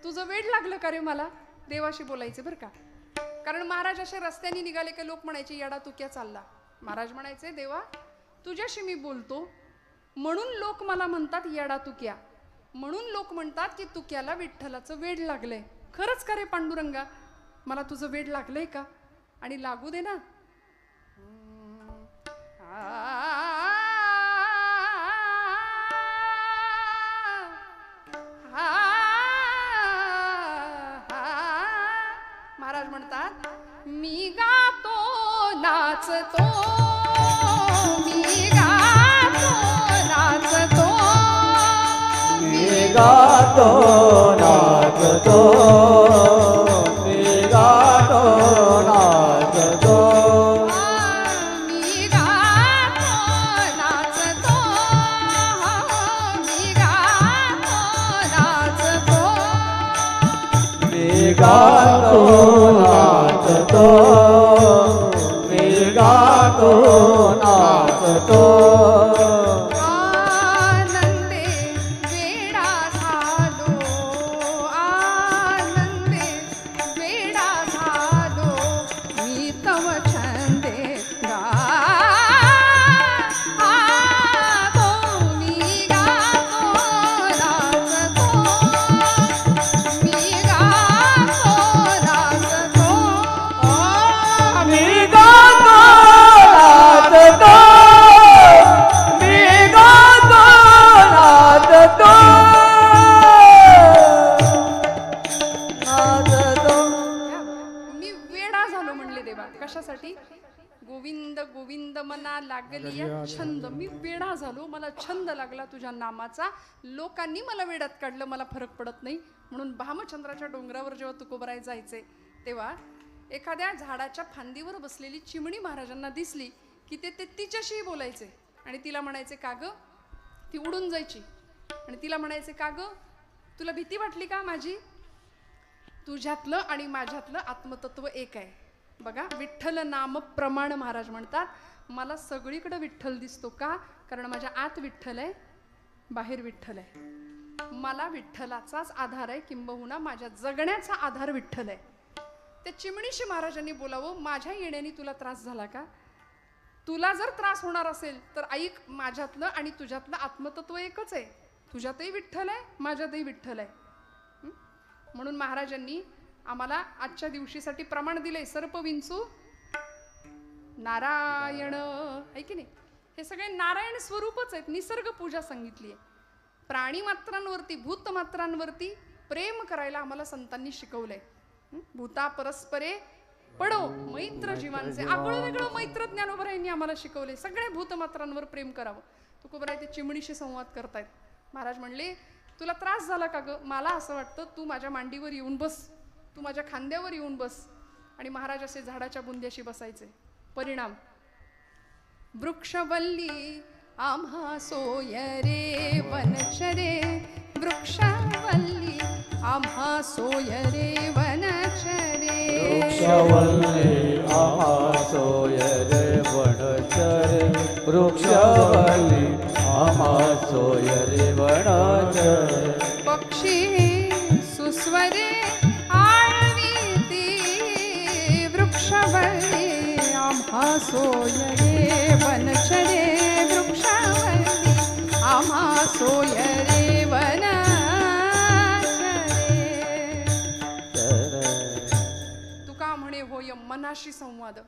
तुझं वेड लागलं का रे मला? देवाशी बोलायचे बरं का. कारण महाराज असे रस्त्याने निघाले की लोक म्हणायचे येडा तुक्या चालला. महाराज म्हणायचे देवा तुझ्याशी मी बोलतो म्हणून लोक मला म्हणतात येडा तुक्या, म्हणून लोक म्हणतात की तुक्याला विठ्ठलाचं वेड लागलंय. खरंच का रे पांडुरंगा, मला तुझं वेड लागलंय का? आणि लागू दे ना. महाराज म्हणतात मी गातो नाचतो, मी गातो नाचतो, मी गातो नाचतो, मी गातो नाचतो, मी गातो नाचतो, मी गातो नाचतो, मी गातो नाचतो, मी गातो नाचतो. आनंदे वेडा झालो, आनंदे वेडा झालो, मी तव छंदे गातो, मी गातो नाचतो, मी गातो नाचतो, मी गातो नाचतो, मना लागली छंद, मी वेडा झालो, मला छंद लागला तुझ्या नामाचा, लोकांनी मला वेड्यात काढलं, मला फरक पडत नाही. म्हणून भामचंद्राच्या डोंगरावर जेव्हा तुकोबराय जायचे तेव्हा एखाद्या झाडाच्या फांदीवर बसलेली चिमणी महाराजांना दिसली की ते तिच्याशी बोलायचे आणि तिला म्हणायचे का ग, ती उडून जायची आणि तिला म्हणायचे का ग, तुला भीती वाटली का माझी, तुझ्यातलं आणि माझ्यातलं आत्मतत्व एक आहे. बघा, विठ्ठल नाम प्रमाण महाराज म्हणतात, मला सगळीकडे विठ्ठल दिसतो का, कारण माझ्या आत विठ्ठल आहे, बाहेर विठ्ठल आहे. मला विठ्ठलाचाच आधार आहे, किंबहुना माझ्या जगण्याचा आधार विठ्ठल आहे. त्या चिमणीशी महाराजांनी बोलावं, माझ्या येण्याने तुला त्रास झाला का, तुला जर त्रास होणार असेल तर ऐक, माझ्यातलं आणि तुझ्यातलं आत्मतत्व एकच आहे, तुझ्यातही विठ्ठल आहे, माझ्यातही विठ्ठल आहे. म्हणून महाराजांनी आम्हाला आजच्या दिवशीसाठी प्रमाण दिले, सर्प विंचू नारायण, आहे की नाही. हे सगळे नारायण स्वरूपच आहेत. निसर्ग पूजा सांगितली आहे. प्राणी मात्रांवरती, भूत मात्रांवरती प्रेम करायला आम्हाला संतांनी शिकवलंय. भूता परस्परे पडो मैत्र जीवांचे, आगळं वेगळं मैत्र ज्ञानोबरायांनी आम्हाला शिकवले. सगळ्या भूतमात्रांवर प्रेम करावं. तुकोबराय ते चिमणीशी संवाद करतायत. महाराज म्हणले, तुला त्रास झाला का ग, मला असं वाटतं तू माझ्या मांडीवर येऊन बस, तू माझ्या खांद्यावर येऊन बस. आणि महाराज असे झाडाच्या बुंद्याशी बसायचे. परिणाम, वृक्षवल्ली आम्हा सोय रे वनचरे, वृक्षवल्ली आम्हा सोय रे वनचरे, वृक्षवल्ली आम्हा सोय रे वनचरे, वृक्षवल्ली आम्हा सोय रे वनचरे. पक्षी सुस्वरे आळवीती, वृक्षवल्ली आम्हा सोय रे वनचरे, वृक्षवल्ली आम्हा सोय रे वनचरे. तुका म्हणे होय मनाशी संवाद,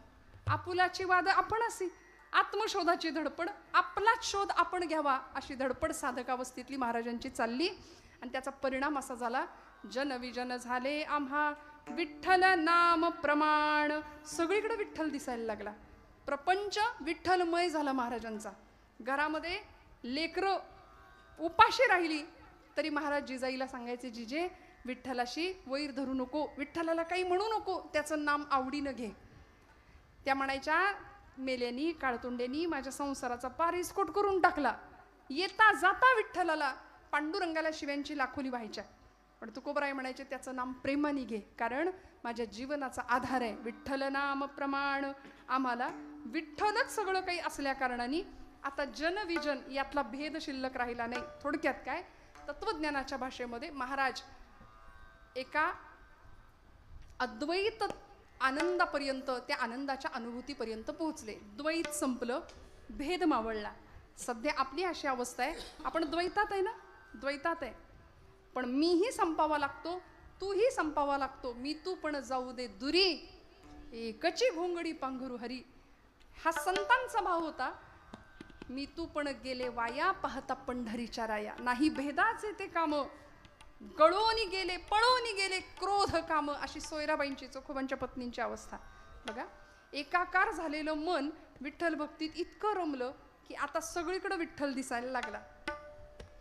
आपुलाची वाद आपणासी, आत्मशोधाची धडपड, आपलाच शोध आपण घ्यावा अशी धडपड साधकावस्थेतली महाराजांची चालली. आणि त्याचा परिणाम असा झाला, जनविजन झाले आम्हा विठ्ठल नाम प्रमाण. सगळीकडे विठ्ठल दिसायला लागला. प्रपंच विठ्ठलमय झाला महाराजांचा. घरामध्ये लेकरं उपाशी राहिली तरी महाराज जिजाईला सांगायचे, जिजे विठ्ठलाशी वैर धरू नको, विठ्ठलाला काही म्हणू नको, त्याचं नाम आवडीनं घे. त्या म्हणायच्या, मेल्यानी काळतोंड्यांनी माझ्या संसाराचा पार इस्कोट करून टाकला, येता जाता विठ्ठलाला पांडुरंगाला शिव्यांची लाखोली व्हायच्या. पण तुकोबराय म्हणायचे, त्याचं नाम प्रेमाने घे, कारण माझ्या जीवनाचा आधार आहे विठ्ठल नाम प्रमाण. आम्हाला विठ्ठलच सगळं काही असल्या कारणाने आता जनविजन यातला भेद शिल्लक राहिला नाही. थोडक्यात काय, तत्वज्ञानाच्या भाषेमध्ये महाराज एका अद्वैत आनंदापर्यंत, त्या आनंदाच्या अनुभूतीपर्यंत पोहोचले. द्वैत संपलं, भेद मावळला. सध्या आपली अशी अवस्था आहे, आपण द्वैतात आहे ना, द्वैतात आहे, पण मीही संपावा लागतो, तूही संपावा लागतो. मी तू पण जाऊ दे दुरी, एकची घोंगडी पांघरू हरी. हा संतांचा भाव होता. मी तू पण गेले वाया, पाहता पंढरीच्या राया. नाही भेदाचे ते काम, गळोनी गेले, पळोनी गेले क्रोध काम. अशी सोयराबाईंची, चोखोबांच्या पत्नींची अवस्था. बघा, एकाकार झालेलं मन विठ्ठल भक्तीत इतकं रमलं की आता सगळीकडे विठ्ठल दिसायला लागला.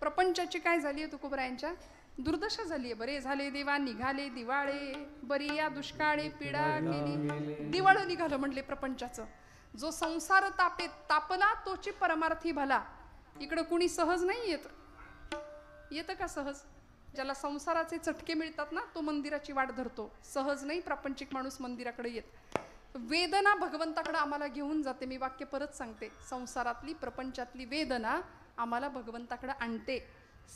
प्रपंचाची काय झाली आहे तुकोबरायांच्या, दुर्दशा झाली आहे. बरे झाले देवा निघाले दिवाळे, बरी या दुष्काळे पीडा केली. दिवाळं निघालं म्हणले प्रपंचाचं. जो संसार तापला तोची परमार्थी भला. इकडं कुणी सहज नाही येत. येतं का सहज? ज्याला संसाराचे चटके मिळतात ना, तो मंदिराची वाट धरतो. सहज नाही प्रापंचिक माणूस मंदिराकडे येत. वेदना भगवंताकडे आम्हाला घेऊन जाते. मी वाक्य परत सांगते, संसारातली प्रपंचातली वेदना आम्हाला भगवंताकडे आणते.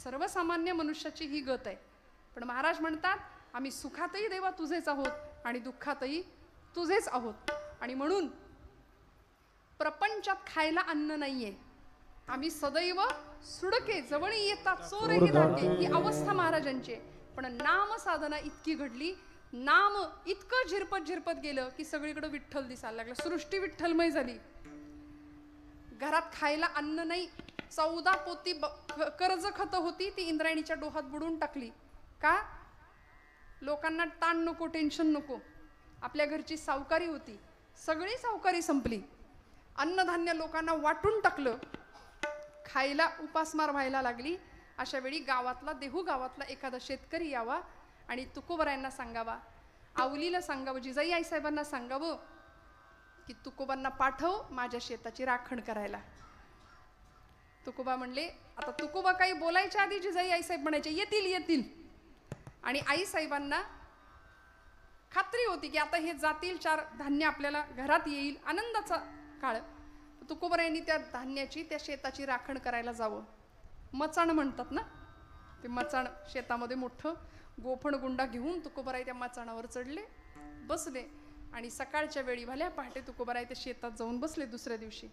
सर्वसामान्य मनुष्याची ही गत आहे. पण महाराज म्हणतात, आम्ही सुखातही देवा तुझेच आहोत आणि दुःखातही तुझेच आहोत. आणि म्हणून प्रपंचात खायला अन्न नाहीये. आम्ही सदैव सुडके जवळ येतात चोरही धाके, ही अवस्था महाराजांची. पण नाम साधना इतकी घडली, नाम इतकं झिरपत गेलं की सगळीकडे विठ्ठल दिसायला लागला. सृष्टी विठ्ठलमय झाली. घरात खायला अन्न नाही. 14 पोती कर्ज खत होती, ती इंद्रायणीच्या डोहात बुडून टाकली. का? लोकांना ताण नको, टेन्शन नको. आपल्या घरची सावकारी होती, सगळी सावकारी संपली. अन्नधान्य लोकांना वाटून टाकलं, खायला उपासमार व्हायला लागली. अशा वेळी गावातला देहू गावातला एखादा शेतकरी यावा आणि तुकोबरायांना सांगावा, आवलीला सांगावं, जिजाई आईसाहेबांना सांगावं की तुकोबांना पाठव माझ्या शेताची राखण करायला. तुकोबा म्हणले, आता तुकोबा काही बोलायच्या आधी जिजाई आईसाहेब म्हणायचे येतील येतील. आणि आईसाहेबांना खात्री होती की आता हे जातील, 4 धान्य आपल्याला घरात येईल, आनंदाचा काळ. तुकोबरायांनी त्या धान्याची, त्या शेताची राखण करायला जावं. मचाण म्हणतात ना, ते मचाण शेतामध्ये मोठं गोफण गुंडा घेऊन तुकोबराय त्या मचाणावर चढले, बसले. आणि सकाळच्या वेळी भल्या पहाटे तुकोबराय त्या शेतात जाऊन बसले. दुसऱ्या दिवशी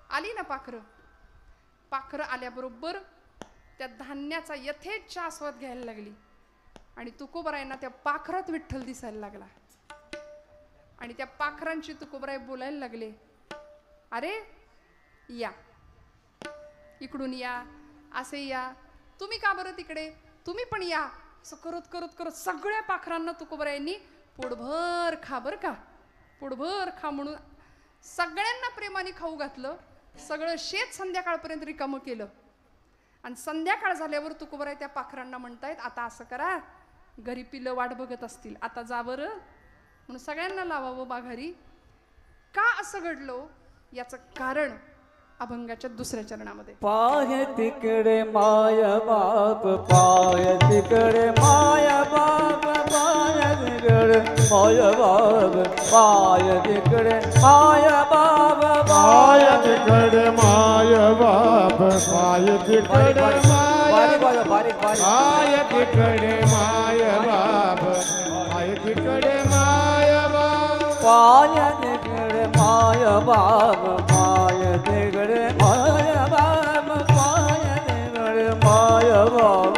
आली ना पाखरं आल्याबरोबर त्या धान्याचा यथेच्छ आस्वाद घ्यायला लागली. आणि तुकोबरायांना त्या पाखरात विठ्ठल दिसायला लागला. आणि त्या पाखरांची तुकोबराय बोलायला लागले, अरे या इकडून या, असे या, तुम्ही का बरं तिकडे, तुम्ही पण या. असं करत करत करत सगळ्या पाखरांना तुकोबरायांनी पोटभर खा बरं का, पोटभर खा म्हणून सगळ्यांना प्रेमाने खाऊ घातलं. सगळं शेत संध्याकाळपर्यंत रिकामं केलं. आणि संध्याकाळ झाल्यावर तुकोबराय त्या पाखरांना म्हणतायत, आता असं करा, घरी पिलं वाट बघत असतील, आता जा बरं म्हणून सगळ्यांना लावावं माघारी. का असं घडलं याचं कारण अभंगाच्या दुसऱ्या चरणामध्ये. पाय तिकडे माय बाप, पाय तिकडे माय बाप, पाय तिकडे माय बाप, पाय तिकडे माय बाप, पाय तिकडे माय बाप, पाय तिकडे माय बाप, पाय तिकडे माय बाप, पाय तिकडे माय बाप, पाय तिकडे माय बाप, पाय तिकडे माय बाप,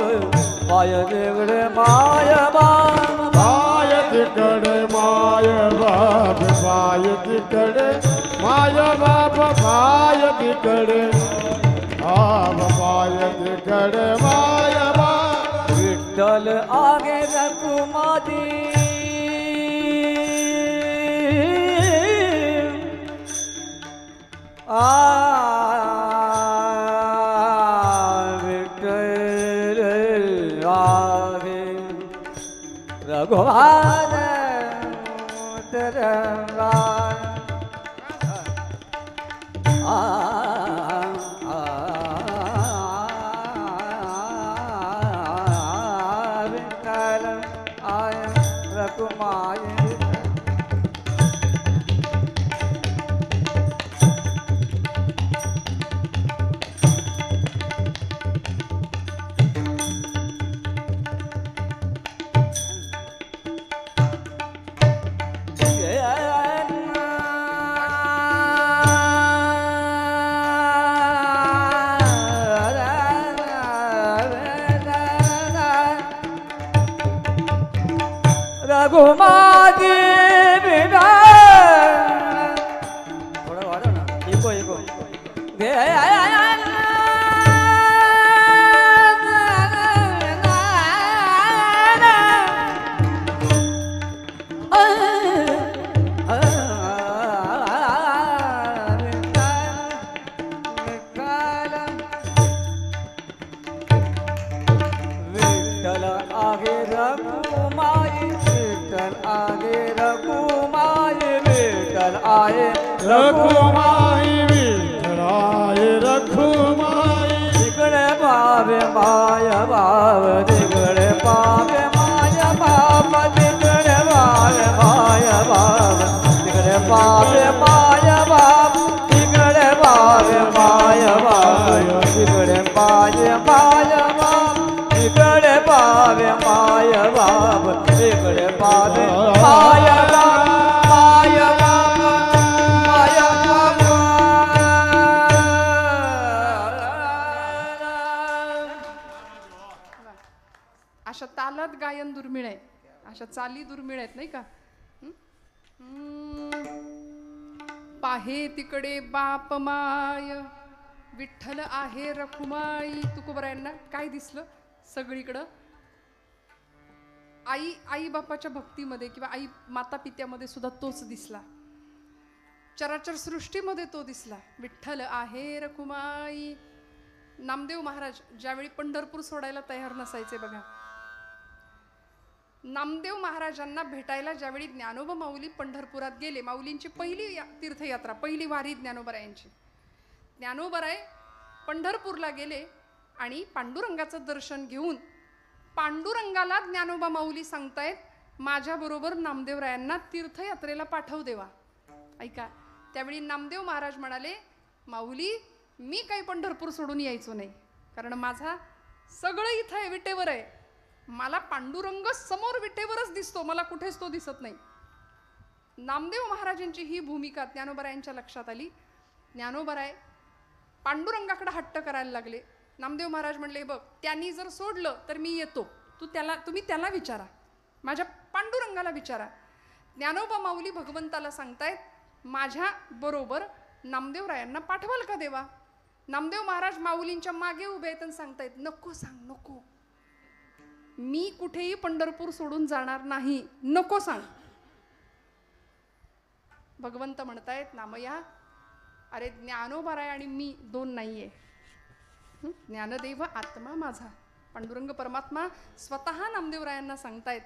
पाय तिकडे माय बाप, पाय तिकडे माय बाप, पाय तिकडे माय बाप, पाय तिकडे माय बाप, पाय तिकडे पाय तिकडे माय बाप. विठ्ठल आगे रघुमाती, विठ्ठल आगे रघुमात तरंगा विठ्ठल आय रघुमाय. रघुमाती बिना थोडं वाढव ना, इको विठ्ठल आगे रघुमाई, विठ्ठल आगे रघुमाई, विठ्ठल आये रघुमाई, विठ्ठलाय रघुमाई. तिकडे पावे माय बाप, तिकडे पावे माय बाप, तिकडे पावे माय बाप, तिकडे पावे माय बाप, तिकडे पावे माय बाप, तिकडे पावे माय बाप, तिकडे पावे माय बाप, तिकडे पावे माय बाप, माय बाप, माय बाप. अशा तालात गायन दुर्मिळ आहे, अशा चाली दुर्मिळ आहेत नाही का. पाहे तिकडे बाप माय, विठ्ठल आहे रखुमाई. तुकोबरायांना काय दिसलं सगळीकडं? आई बापाच्या भक्तीमध्ये किंवा आई माता पित्यामध्ये सुद्धा तोच दिसला. चराचर सृष्टीमध्ये तो दिसला. विठ्ठल आहे रखुमाई. नामदेव महाराज ज्यावेळी पंढरपूर सोडायला तयार नसायचे बघा, नामदेव महाराजांना भेटायला ज्यावेळी ज्ञानोबा माऊली पंढरपुरात गेले, माऊलींची पहिली तीर्थयात्रा, पहिली वारी ज्ञानोबरायांची. ज्ञानोबराय पंढरपूरला गेले आणि पांडुरंगाचं दर्शन घेऊन पांडुरंगाला ज्ञानोबा माऊली सांगतायत, माझ्याबरोबर नामदेवरायांना तीर्थयात्रेला पाठव देवा. ऐका, त्यावेळी नामदेव महाराज म्हणाले, माऊली मी काही पंढरपूर सोडून यायचो नाही, कारण माझा सगळं इथं आहे, विटेवर आहे. मला पांडुरंग समोर विटेवरच दिसतो, मला कुठेच तो दिसत नाही. नामदेव महाराजांची ही भूमिका ज्ञानोबरायांच्या लक्षात आली. ज्ञानोबराय पांडुरंगाकडे हट्ट करायला लागले. नामदेव महाराज म्हणले, बघ त्यांनी जर सोडलं तर मी येतो, तुम्ही त्याला विचारा, माझ्या पांडुरंगाला विचारा. ज्ञानोबा माऊली भगवंताला सांगतायत, माझ्या बरोबर नामदेवरायांना पाठवाल का देवा? नामदेव महाराज माऊलींच्या मागे उभे आहेत आणि सांगतायत, नको सांग, नको, मी कुठेही पंढरपूर सोडून जाणार नाही, नको सांग. भगवंत म्हणतायत, नामया, अरे ज्ञानोबराय आणि मी दोन नाहीये. ज्ञानदेव आत्मा माझा. पांडुरंग परमात्मा स्वतः नामदेवरायांना सांगतायत,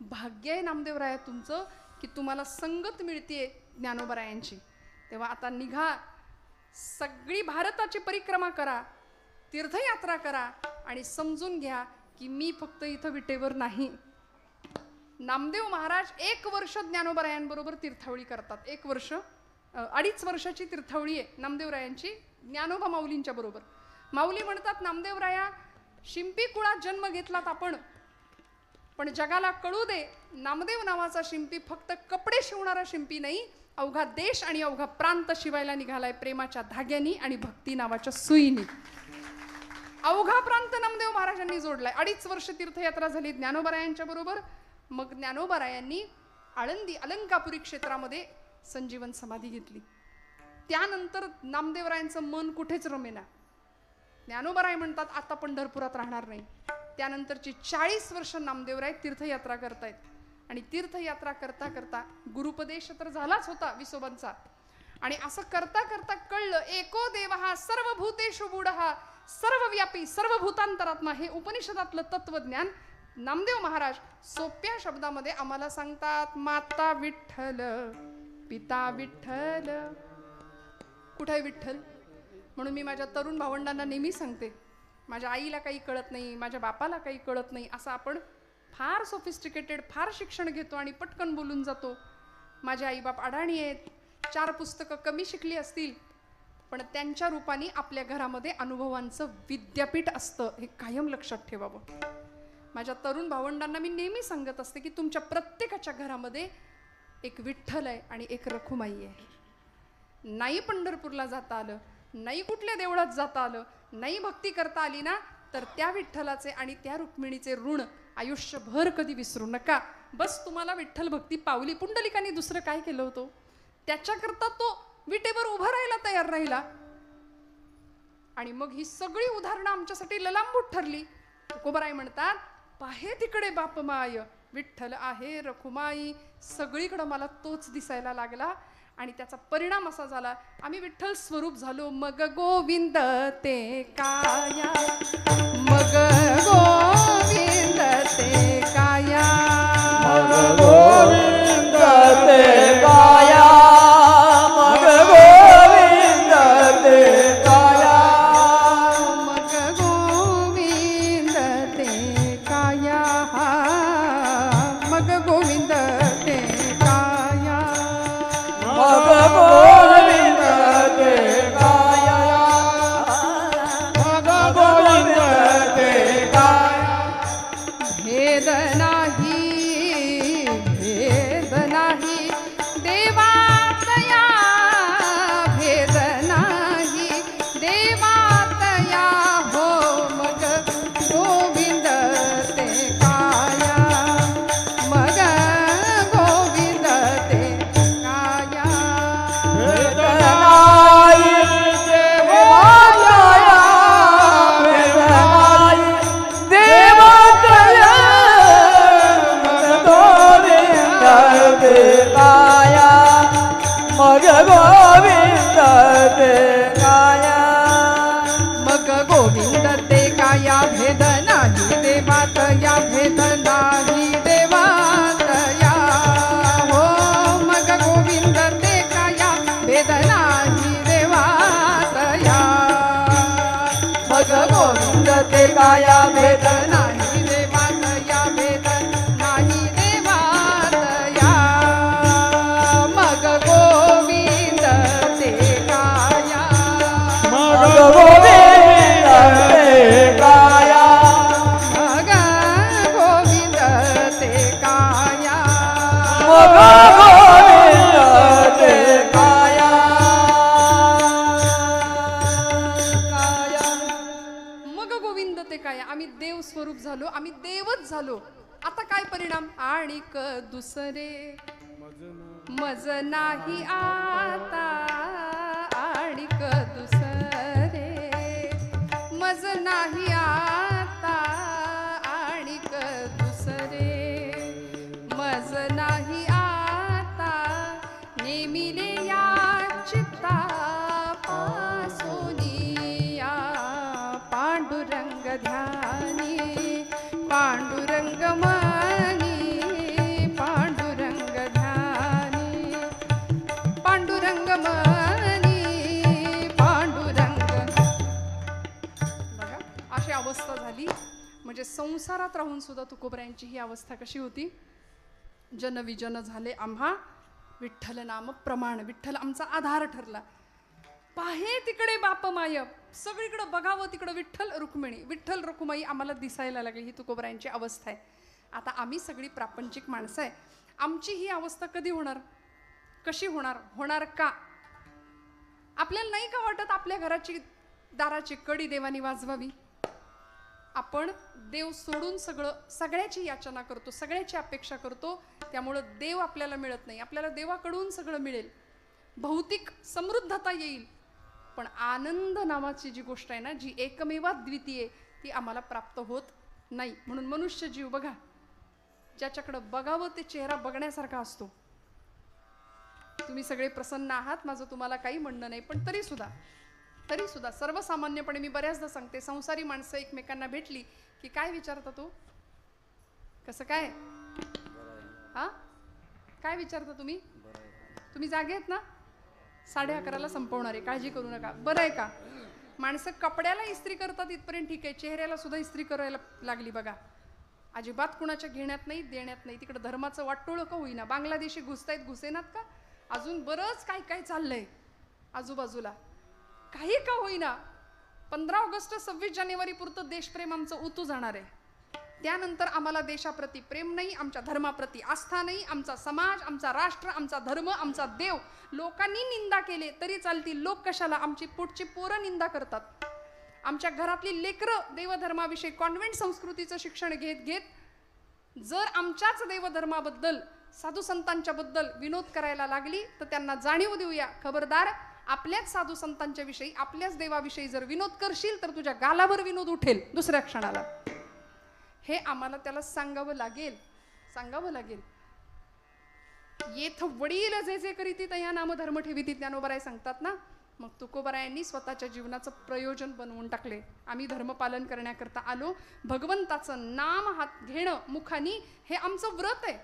भाग्य आहे नामदेवराय तुमचं की तुम्हाला संगत मिळतीये ज्ञानोबरायांची. तेव्हा आता निघा, सगळी भारताची परिक्रमा करा, तीर्थयात्रा करा आणि समजून घ्या की मी फक्त इथं विटेवर नाही. नामदेव महाराज 1 वर्ष ज्ञानोबरायांबरोबर तीर्थावळी करतात. 1 वर्ष, 2.5 वर्षाची तीर्थावळी आहे नामदेवरायांची ज्ञानोबा माऊलींच्या बरोबर. माऊली म्हणतात, नामदेवराया, शिंपी कुळात जन्म घेतलात आपण, पण जगाला कळू दे, नामदेव नावाचा शिंपी फक्त कपडे शिवणारा शिंपी नाही, अवघा देश आणि अवघा प्रांत शिवायला निघालाय प्रेमाच्या धाग्यानी आणि भक्ती नावाच्या सुईनी. अवघा प्रांत नामदेव महाराजांनी जोडलाय. 2.5 वर्ष तीर्थयात्रा झाली ज्ञानोबरायांच्या बरोबर. मग ज्ञानोबरायांनी आळंदी अलंकापुरी क्षेत्रामध्ये संजीवन समाधी घेतली. त्यानंतर नामदेवरायांचं मन कुठेच रमेना. ज्ञानोबराय म्हणतात, आता पंढरपुरात राहणार नाही. त्यानंतरची 40 वर्ष नामदेवराय तीर्थयात्रा करतायत. आणि तीर्थयात्रा करता करता गुरुपदेश तर झालाच होता विसोबांचा, आणि असं करता करता कळलं, एको देव हा सर्वभूतेषु गूढः, सर्वव्यापी सर्वभूतांतरात्मा. हे उपनिषदातलं तत्वज्ञान नामदेव महाराज सोप्या शब्दामध्ये आम्हाला सांगतात. माता विठ्ठल, पिता विठ्ठल. कुठे आहे विठ्ठल? म्हणून मी माझ्या तरुण भावंडांना नेहमी सांगते, माझ्या आईला काही कळत नाही, माझ्या बापाला काही कळत नाही, असं आपण फार सोफिस्टिकेटेड, फार शिक्षण घेतो आणि पटकन बोलून जातो. माझे आईबाप अडाणी आहेत, 4 पुस्तकं कमी शिकली असतील, पण त्यांच्या रूपाने आपल्या घरामध्ये अनुभवांचं विद्यापीठ असतं, हे कायम लक्षात ठेवावं. माझ्या तरुण भावंडांना मी नेहमी सांगत असते की तुमच्या प्रत्येकाच्या घरामध्ये एक विठ्ठल आहे आणि एक रखुमाई आहे. नाही पंढरपूरला जाता आलं, नाही कुठल्या देवळात जाता आलं, नाही भक्ती करता आली ना, तर त्या विठ्ठलाचे आणि त्या रुक्मिणीचे ऋण आयुष्यभर कधी विसरू नका. बस तुम्हाला विठ्ठल भक्ती पावली. पुंडलिकाने दुसरं काय केलं होतं? त्याच्याकरता तो विटेवर उभा राहायला तयार राहिला. आणि मग ही सगळी उदाहरणं आमच्यासाठी ललांबूट ठरली. तुकोबाराय म्हणतात, पाहे तिकडे बाप माय, विठ्ठल आहे रखुमाई. सगळीकडं मला तोच दिसायला लागला आणि त्याचा परिणाम असा झाला, आम्ही विठ्ठल स्वरूप झालो. मग गोविंद ते काया, मग गोविंद ते काया, मग गोविंद ते काया, मग गोविंद ते काया, मग गोविंद ते काया, मग गोविंद ते काया, मग गोविंद ते काया, मग गोविंद ते काया. भेद नाही, भेद नाही देवा मग गोविंद ते काया भेद नाही देवात या भेद नाही देवात या मग गोविंद ते काया मग गोविंद ते काया मग गोविंद ते काया मग गोविंद ते काया काया मग गोविंद ते काय आम्ही देव स्वरूप झालो आम्ही देवच झालो आता काय परिणाम आणि दुसरे मज नाही आता आणि दुसरे मज नाही आता आणि दुसरे मज नाही आता नेमिले या चित्ता पासोनिया पांडुरंग ध्यानी पांडुरंग मनी पांडुरंग ध्यानी पांडुरंग मनी पांडुरंग बघा अशी अवस्था झाली म्हणजे संसारात राहून सुद्धा तुकोबऱ्यांची ही अवस्था कशी होती जनविजन झाले आम्हा विठ्ठल नाम प्रमाण विठ्ठल आमचा आधार ठरला पाहे तिकडे बाप माय सगळीकडे बघावं तिकडे विठ्ठल रुक्मिणी विठ्ठल रुक्माई आम्हाला दिसायला लागली ही तुकोबऱ्यांची अवस्था आहे आता आम्ही सगळी प्रापंचिक माणसं आहे आमची ही अवस्था कधी होणार कशी होणार होणार का आपल्याला नाही का वाटत आपल्या घराची दाराची कडी देवानी वाजवावी आपण देव सोडून सगळ्याची याचना करतो सगळ्याची अपेक्षा करतो त्यामुळं देव आपल्याला मिळत नाही आपल्याला देवाकडून सगळं मिळेल भौतिक समृद्धता येईल पण आनंद नावाची जी गोष्ट आहे ना जी एकमेवा द्वितीय ती आम्हाला प्राप्त होत नाही म्हणून मनुष्य जीव बघा ज्याच्याकडं बघावं ते चेहरा बघण्यासारखा असतो तुम्ही सगळे प्रसन्न आहात माझं तुम्हाला काही म्हणणं नाही पण तरी सुद्धा सर्वसामान्यपणे मी बऱ्याचदा सांगते संसारी माणसं एकमेकांना भेटली की काय विचारता तू कसं काय हा काय विचारता तुम्ही जागे आहेत ना 11:30 संपवणार आहे काळजी करू नका बरं आहे का माणसं कपड्याला इस्त्री करतात इथपर्यंत ठीक आहे चेहऱ्याला सुद्धा इस्त्री करायला लागली बघा अजिबात कुणाच्या घेण्यात नाही देण्यात नाही तिकडे धर्माचं वाटोळं का होईना बांगलादेशी घुसतायत घुसेनात का अजून बरंच काय चाललंय आजूबाजूला काही का होईना 15 ऑगस्ट 26 जानेवारी पुरतं देशप्रेम आमचं उतू जाणार आहे त्यानंतर आम्हाला देशाप्रती प्रेम नाही आमच्या धर्माप्रती आस्था नाही आमचा समाज आमचा राष्ट्र आमचा धर्म आमचा देव लोकांनी निंदा केले तरी चालतील लोक कशाला आमची पुढची पोरं निंदा करतात आमच्या घरातली लेकरं देवधर्माविषयी कॉन्व्हेंट संस्कृतीचं शिक्षण घेत जर आमच्याच देवधर्माबद्दल साधू संतांच्या बद्दल विनोद करायला लागली तर त्यांना जाणीव देऊया खबरदार आपल्याच साधू संतांच्या विषयी आपल्याच देवाविषयी जर विनोद करशील तर तुझ्या गालावर विनोद उठेल दुसऱ्या क्षणाला हे आम्हाला त्याला सांगावं लागेल येथ वडील जे जे करीती तया नाम धर्म ठेवीती ज्ञानोबराय सांगतात ना मग तुकोबरायांनी स्वतःच्या जीवनाचं प्रयोजन बनवून टाकले आम्ही धर्मपालन करण्याकरता आलो भगवंताचं नाम हात घेणं मुखानी हे आमचं व्रत आहे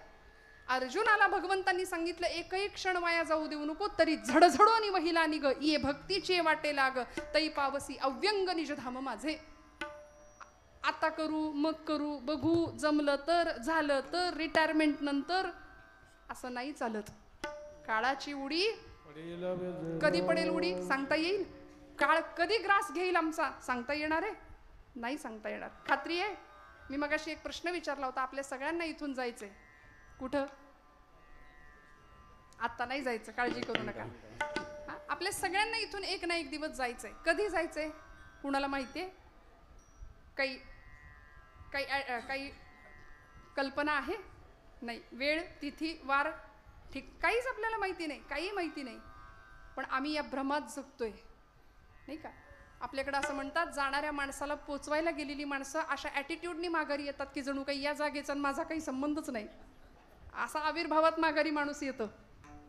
अर्जुनाला भगवंतांनी सांगितलं एकही क्षण वाया जाऊ देऊ नको तरी झडझडोनी वहिला निग ये भक्तीचे वाटे लाग तै पावसी अव्यंग निजधाम माझे आता करू मग करू बघू जमलं तर झालं तर रिटायरमेंट नंतर असं नाही चालत काळाची उडी कधी पडेल उडी सांगता येईल काळ कधी ग्रास घेईल आमचा सांगता येणार आहे नाही सांगता येणार खात्री आहे मी मगाशी एक प्रश्न विचारला होता आपल्या सगळ्यांना इथून जायचंय कुठं आता नाही जायचं काळजी करू नका आपल्या सगळ्यांना इथून एक ना एक दिवस जायचंय कधी जायचंय कुणाला माहितीये काही कल्पना आहे नाही वेळ तिथी वार ठीक काहीच आपल्याला माहिती नाही काही माहिती नाही पण आम्ही या भ्रमात जगतोय नाही का आपल्याकडे असं म्हणतात जाणाऱ्या माणसाला पोचवायला गेलेली माणसं अशा ॲटिट्यूडनी माघारी येतात की जणू काही या जागेचा माझा काही संबंधच नाही असा आविर्भावात माघारी माणूस येतं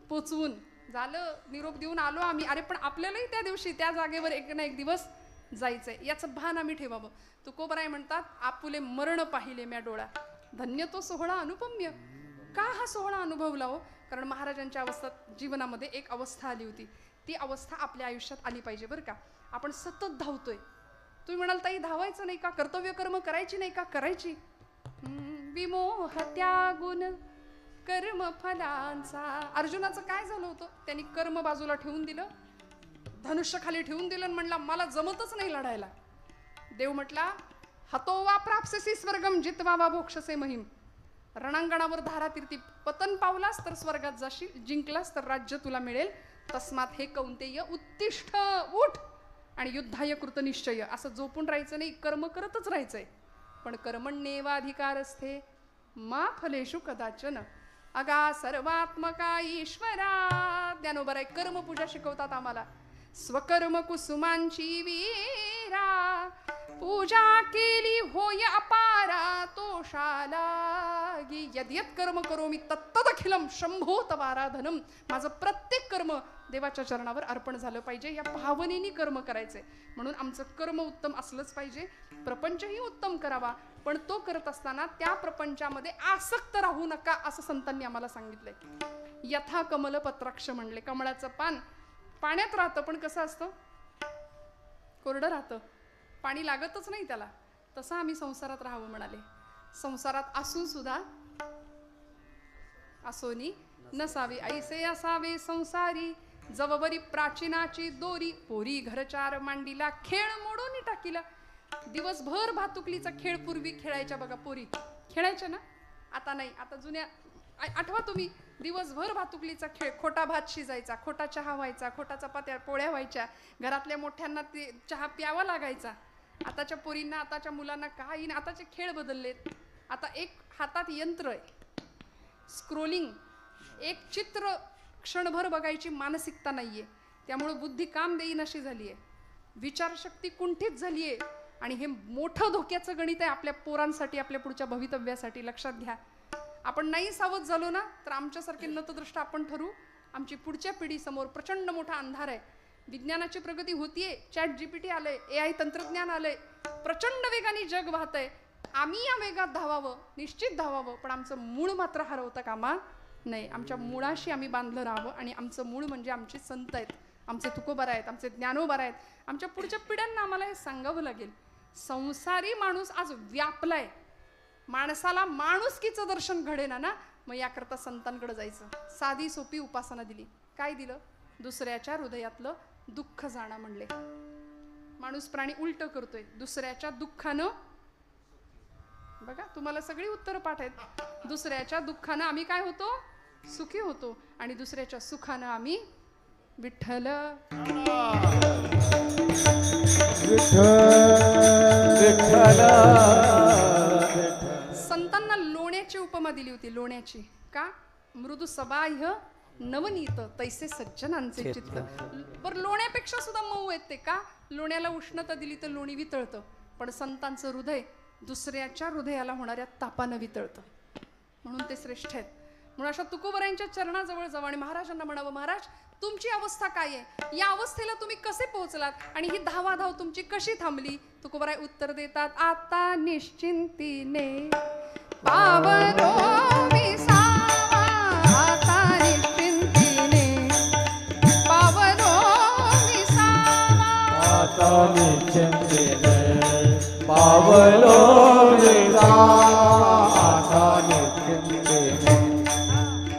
पोचवून झालं निरोप देऊन आलो आम्ही अरे पण आपल्यालाही त्या दिवशी त्या जागेवर एक ना एक दिवस जायचंय याचं भान आम्ही ठेवावं तुकोबराय म्हणतात आपुले मरण पाहिले म्या डोळा धन्य तो सोहळा अनुपम्य का हा सोहळा अनुभवला हो कारण महाराजांच्या जीवनामध्ये एक अवस्था आली होती ती अवस्था आपल्या आयुष्यात आली पाहिजे बरं का आपण सतत धावतोय तुम्ही म्हणाल ताई धावायचं नाही का, कर्तव्य कर्म करायची नाही का, करायची. विमोह त्यागुण कर्म फलांचा. अर्जुनाचं काय झालं होतं, त्यांनी कर्म बाजूला ठेवून दिलं, धनुष्य खाली ठेवून दिलं आणि म्हणला मला जमतच नाही लढायला. देव म्हटला हतो वा प्राप्स्यसि स्वर्गम जित्वा वा भोक्षसे महिम. रणांगणावर धारातीर्थी पतन पावलास तर स्वर्गात जाशील, जिंकलास तर राज्य तुला मिळेल. तस्मात हे कौंतेय उत्तिष्ठ, उठ आणि युद्धाय कृतनिश्चय. असं झोपून राहायचं नाही, कर्म करतच राहायचंय. पण कर्मण्येवाधिकारस्थे मा फलेषु कदाचन. अगा सर्वात्मका ईश्वरा. ज्ञानोबराय कर्मपूजा शिकवतात आम्हाला. स्वकर्म कुसुमांची वीरा, पूजा केली होय अपारा तोषाला. यद्यत कर्म करोमि तत्तदखिलम शंभो तवाराधनम. माझं प्रत्येक कर्म देवाच्या चरणावर अर्पण झालं पाहिजे, या भावनेने कर्म करायचंय. म्हणून आमचं कर्म उत्तम असलंच पाहिजे, प्रपंचही उत्तम करावा. पण तो करत असताना त्या प्रपंचामध्ये आसक्त राहू नका, असं संतांनी आम्हाला सांगितलंय. यथा कमल पत्राक्ष म्हणले. कमळाचं पान पाण्यात राहतं, पण कसं असतं, कोरडं राहतं, पाणी लागतच नाही त्याला. तसं आम्ही संसारात राहावं म्हणाले. संसारात असून सुद्धा असोनी नसावी, ऐसे असावे संसारी. जवबरी प्राचीनाची दोरी, पोरी घरचार मांडीला, खेळ मोडून टाकीला. दिवसभर भातुकलीचा खेळ पूर्वी खेळायच्या बघा पोरी, खेळायच्या ना, आता नाही. आता जुन्या आठवा तुम्ही, दिवसभर भातुकलीचा खेळ, खोटा भात शिजायचा, खोटा चहा व्हायचा, खोटा चपात्या पोळ्या व्हायच्या, घरातल्या मोठ्यांना ते चहा प्यावा लागायचा. आताच्या पोरींना, आताच्या मुलांना काही नाही, आताचे खेळ बदललेत. आता एक हातात यंत्र आहे, स्क्रोलिंग, एक चित्र क्षणभर बघायची मानसिकता नाहीये. त्यामुळे बुद्धी काम देईन अशी झालीये, विचारशक्ती कुंठित झालीये. आणि हे मोठं धोक्याचं गणित आहे आपल्या पोरांसाठी, आपल्या पुढच्या भवितव्यासाठी. लक्षात घ्या, आपण नाही सावध झालो ना तर आमच्यासारखे नतद्रष्ट आपण ठरू. आमची पुढच्या पिढीसमोर प्रचंड मोठा अंधार आहे. विज्ञानाची प्रगती होतीये, चॅट जीपीटी आलंय, AI तंत्रज्ञान आलंय, प्रचंड वेगाने जग वाहतंय. आम्ही या वेगात धावावं, निश्चित धावावं, पण आमचं मूळ मात्र हरवता कामा नाही. आमच्या मुळाशी आम्ही बांधलं राहावं. आणि आमचं मूळ म्हणजे आमचे संत आहेत, आमचे तुकोबार आहेत, आमचे ज्ञानोबार आहेत. आमच्या पुढच्या पिढ्यांना आम्हाला हे सांगावं लागेल. संसारी माणूस आज व्यापलाय, माणसाला माणुसकीचं दर्शन घडेना ना, मग याकरता संतांकडे जायचं. साधी सोपी उपासना दिली. काय दिलं? दुसऱ्याच्या हृदयातलं दुःख जाणं म्हणले. माणूस प्राणी उलट करतोय, दुसऱ्याच्या दुःखानं, बघा तुम्हाला सगळी उत्तरं पाठ आहेत. दुसऱ्याच्या दुःखानं आम्ही काय होतो? सुखी होतो. आणि दुसऱ्याच्या सुखानं आम्ही विठ्ठल विठ्ठल. संतांना लोण्याची उपमा दिली होती. लोण्याची का? मृदू सबाह्य नवनीत तैसे सज्जनांचे चित्त. बरं, लोण्यापेक्षा सुद्धा मऊ आहेत ते. का? लोण्याला उष्णता दिली तर लोणी वितळतं, पण संतांचं हृदय दुसऱ्याच्या हृदयाला होणाऱ्या तापानं वितळतं, म्हणून ते श्रेष्ठ आहेत. म्हणून अशा तुकोबरायांच्या चरणाजवळ जावं आणि महाराजांना म्हणावं, महाराज तुमची अवस्था काय आहे, या अवस्थेला तुम्ही कसे पोहोचलात आणि ही धावाधाव तुमची कशी थांबली? तुकोबराय उत्तर देतात, आता निश्चिंतीने पावलो विसावा, आता निश्चिंतीने पावलो विसावा, आता निश्चिंतीने पावलो विसावा, आता निश्चिंतीने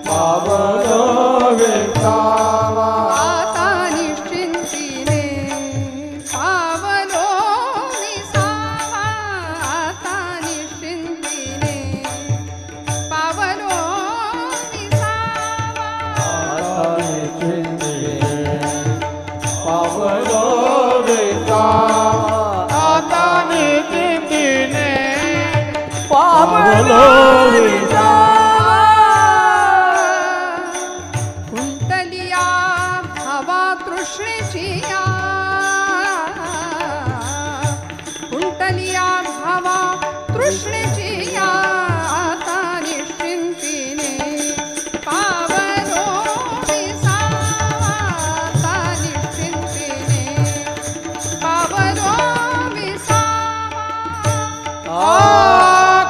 पावलो विसावा, आता निश्चिंतीने पावलो विसावा, आता निश्चिंतीने पावलो विसावा, आता निश्चिंतीने पावलो विसावा, आता निश्चिंतीने पावलो विसावा. कुंटलिया भावा तृष्णेचिया, कुंटलिया भावा तृष्णेचिया, आता निश्चिंतीने पावलो विसावा, आता निश्चिंतीने पावलो विसावा.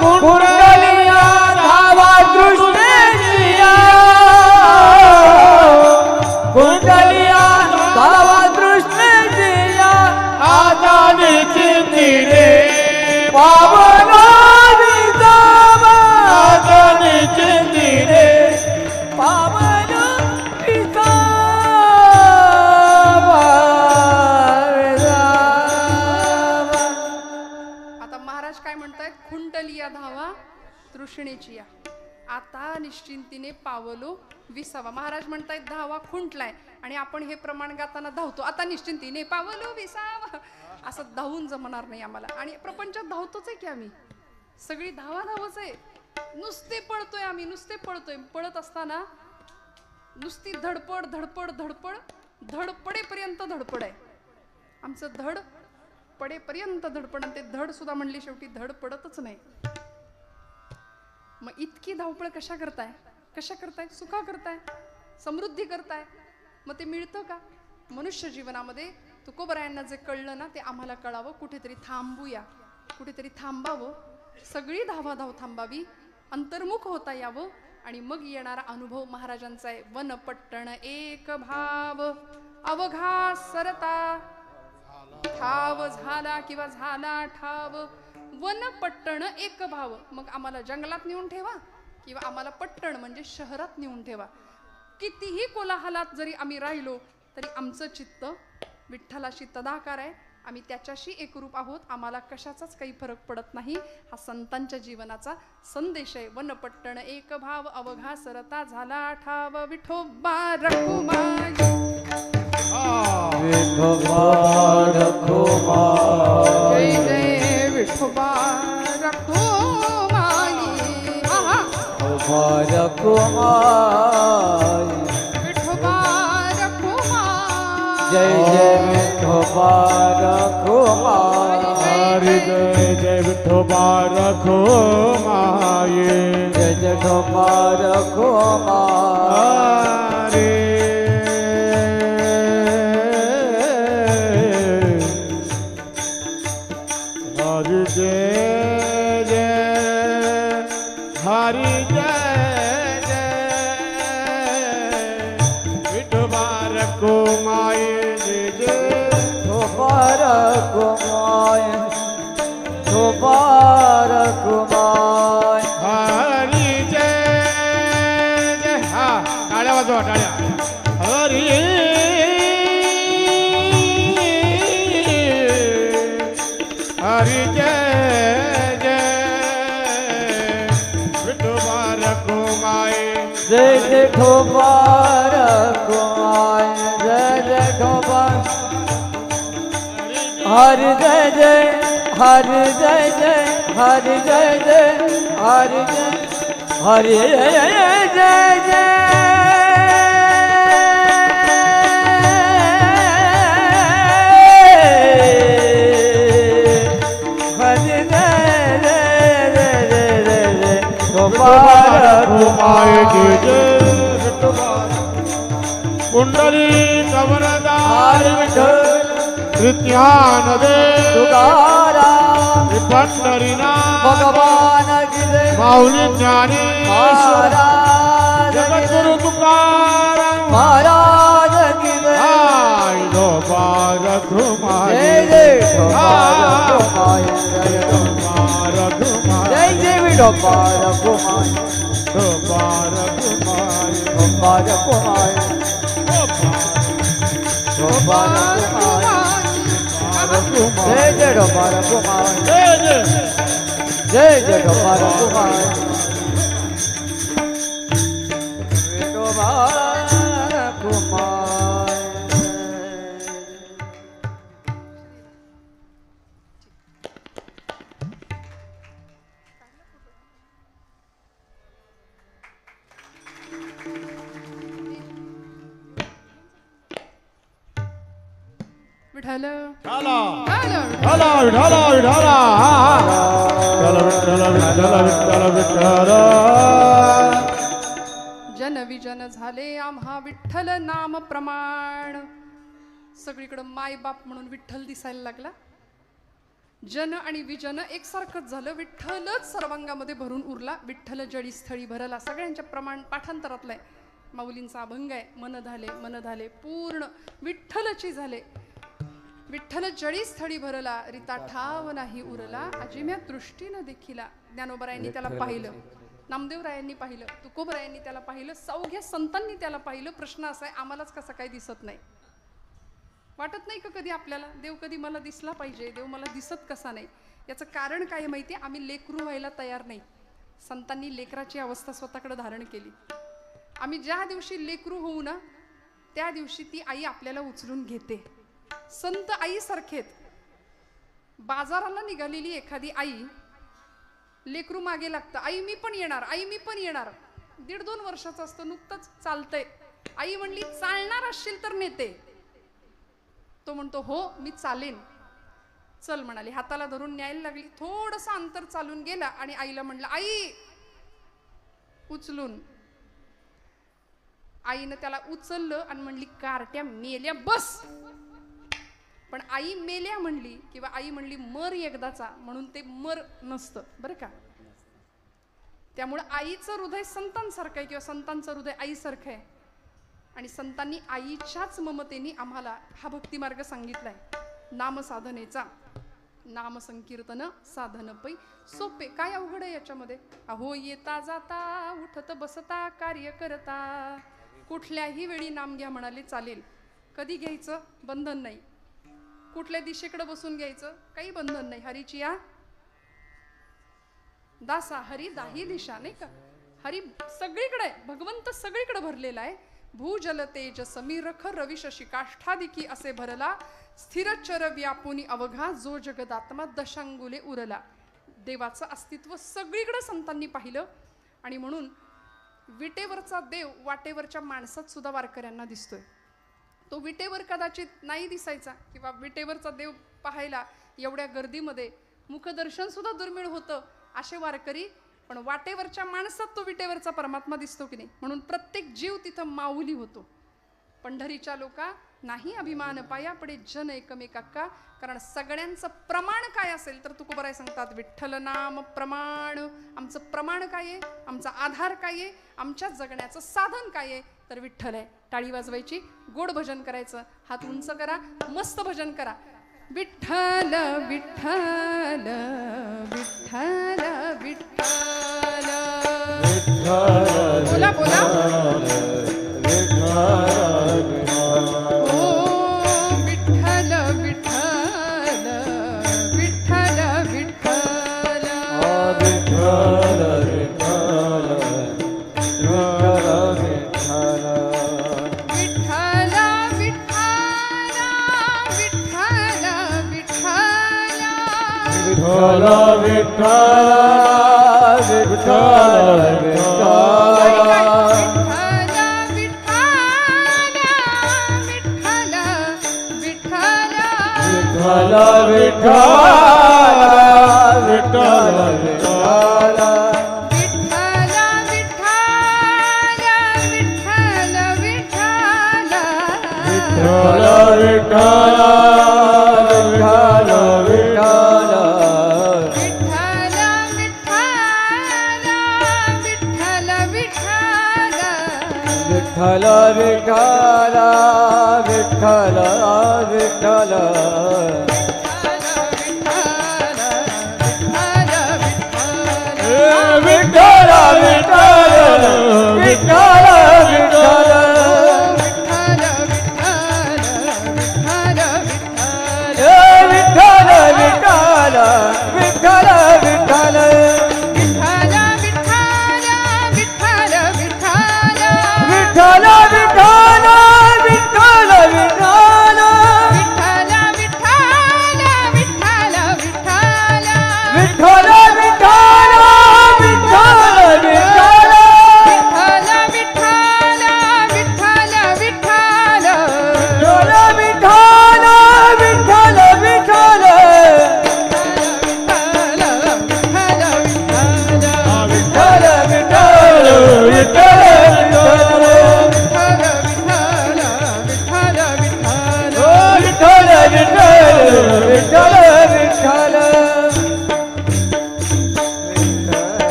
कुंडलिया धावा तृष्णेचिया, कुंडलिया धावा तृष्णेचिया, आता निश्चिंतीने पावना विसावा आगनी चिंदिरे पावना विसावा आता महाराज काय म्हणतायत, खुंटलिया धावा तृष्णेची या, आता निश्चिंतीने पावलो विसावा. महाराज म्हणतायत धावा खुंटलाय आणि आपण हे प्रमाण गाताना धावतो, आता निश्चिंतीने पावलो विसावा. असं धावून जमणार नाही आम्हाला. आणि प्रपंचात धावतोच आहे की आम्ही, सगळी धावा धावच आहे. नुसते पळतोय आम्ही, नुसते पळतोय. पळत असताना नुसती धडपड धडपड धडपड, धडपडेपर्यंत धडपड आहे आमचं. धड पडेपर्यंत धडपड, आणि ते धड सुद्धा म्हणली शेवटी धड पडतच नाही. मग इतकी धावपळ कशा करताय, कशा करताय? सुखा करताय, समृद्धी करताय. मग ते मिळतं का? मनुष्य जीवनामध्ये तुकोबरायांना जे कळलं ना, ते आम्हाला कळावं. कुठेतरी थांबूया, कुठेतरी थांबावं, सगळी धावाधाव थांबावी, अंतर्मुख होता यावं, आणि मग येणारा अनुभव महाराजांचा आहे. वन पट्टण एक भाव अवघा सरता, ठाव झाला किंवा झाला ठाव. वन पट्टण एक भाव. मग आम्हाला जंगलात नेऊन ठेवा किंवा आम्हाला पट्टण म्हणजे शहरात नेऊन ठेवा. कितीही कोलाहलात जरी आम्ही राहिलो तरी आमचं चित्त विठ्ठलाशी तदाकार आहे. आम्ही त्याच्याशी एकरूप आहोत. आम्हाला कशाचाच काही फरक पडत नाही. हा संतांच्या जीवनाचा संदेश आहे. वन पट्टण एक भाव अवघा सरता झाला ठाव. विठोबा रखुमाई, विठोबा रखुमाई, जय जय विठोबा रखुमाई. आहा, विठोबा रखुमाई, विठोबा रखुमाई, जय जय विठोबा रखुमाई, हरि जय जय विठोबा रखुमाई, जय जय विठोबा रखुमाई. हरि जय जय हरि जय जय विठोबा रखुमाई, जय जय विठोबा रखुमाई, विठोबा रखुमाई. हरि जय जय. हा, टाळ्या वाजवा, टाळ्या. हरि हरि जय जय विठोबा रखुमाई, जय जय विठोबा रखुमाई, जय जय विठोबा. हरि जय जय, हरि जय जय, हरि जय जय, हरि जय, हरि जय जय. रखुमाई जय जय विठोबा. कुंडली कवरदार विठ्ठल कृत्यान दे तुकाराम पंढरीनाथ भगवान की जय. माऊली ज्ञानी महाराज जगद्गुरु तुकाराम महाराज की जय. विठोबा रखुमाई, जय जय विठोबा रखुमाई, जय विठोबा रखुमाई, जय जय विठोबा रखुमाई, विठोबा रखुमाई, विठोबा रखुमाई, विठोबा रखुमाई. जय जय विठोबा रखुमाई, जय जय जय जय विठोबा रखुमाई, विठोबा रखुमाई. विठ्ठल ठाला हॅलो. ठाला विठाला विठाला. विठ्ठल विठ्ठल विठ्ठल विठ्ठल विठ्ठल. जन विजन झाले आम्हा विठ्ठल नाम प्रमाण. सगळीकडं माय बाप म्हणून विठ्ठल दिसायला लागला. जन आणि विजन एकसारखंच झालं. विठ्ठलच सर्वांगामध्ये भरून उरला. विठ्ठल जडी स्थळी भरला. सगळ्यांच्या प्रमाण पाठांतरातलं आहे. माऊलींचा अभंग आहे. मन झाले पूर्ण विठ्ठलची झाले. विठ्ठल जळी स्थळी भरला रिता ठाव नाही उरला अजिम्या दृष्टीनं देखिला. ज्ञानोबरायांनी त्याला पाहिलं, नामदेवरायांनी पाहिलं, तुकोबरायांनी त्याला पाहिलं, सौघ्या संतांनी त्याला पाहिलं. प्रश्न असा आहे, आम्हालाच कसा काय दिसत नाही? वाटत नाही का कधी आपल्याला देव कधी मला दिसला पाहिजे, देव मला दिसत कसा नाही? याचं कारण काय माहिती आहे? आम्ही लेकरू व्हायला तयार नाही. संतांनी लेकराची अवस्था स्वतःकडे धारण केली. आम्ही ज्या दिवशी लेकरू होऊ ना त्या दिवशी ती आई आपल्याला उचलून घेते. संत आई सारखेत. बाजाराला निघालेली एखादी आई लेकरू मागे लागतं, आई मी पण येणार, आई मी पण येणार. 1.5-2 वर्षाचं असतं, नुकतंच चालतंय. आई म्हणली चालणार असशील तर नेते. तो म्हणतो हो मी चालेन. चल म्हणाली, हाताला धरून न्यायला लागली. थोडंसं अंतर चालून गेला आणि आईला म्हणलं आई उचलून. आईनं त्याला उचललं आणि म्हणली कारट्या मेल्या बस. पण आई मेल्या म्हणली किंवा आई म्हणली मर एकदाचा म्हणून ते मर नसतं बरं का. त्यामुळे आईचं हृदय संतांसारखं आहे किंवा संतांचं हृदय आईसारखं आहे. आणि संतांनी आईच्याच ममतेने आम्हाला हा भक्तिमार्ग सांगितलाय. नाम साधनेचा, नाम संकीर्तन साधन पै सोपे. काय अवघड आहे याच्यामध्ये? अहो येता जाता उठत बसता कार्य करता कुठल्याही वेळी नाम घ्या म्हणाले चालेल. कधी घ्यायचं बंधन नाही. कुठल्या दिशेकडे बसून घ्यायचं काही बंधन नाही. हरीची या दासा हरी दाही दिशा नाही का. हरी सगळीकडे, भगवंत सगळीकडे भरलेला आहे. भूजल तेज समीर खर रवी शशी काष्ठादिकी असे भरला स्थिरचर व्यापुनी अवघा जो जगदात्मा दशांगुले उरला. देवाचं अस्तित्व सगळीकडे संतांनी पाहिलं. आणि म्हणून विटेवरचा देव वाटेवरच्या माणसात सुद्धा वारकऱ्यांना दिसतोय. तो विटेवर कदाचित नाही दिसायचा किंवा विटेवरचा देव पाहायला एवढ्या गर्दीमध्ये मुखदर्शन सुद्धा दुर्मिळ होतं असे वारकरी. पण वाटेवरच्या माणसात तो विटेवरचा परमात्मा दिसतो की नाही. म्हणून प्रत्येक जीव तिथं माऊली होतो. पंढरीच्या लोका नाही अभिमान पाया पडे जन एकमेकाका. कारण सगळ्यांचं प्रमाण काय असेल तर तुकोबराय सांगतात विठ्ठल नाम प्रमाण. आमचं प्रमाण काय आहे, आमचा आधार काय आहे, आमच्या जगण्याचं साधन काय आहे तर विठ्ठल आहे. टाळी वाजवायची, गोड भजन करायचं, हात उंच करा, मस्त भजन करा. विठ्ठल विठ्ठल विठ्ठल विठ्ठल. बोला बोला ओ विठ्ठल विठ्ठल विठ्ठल विठ्ठल.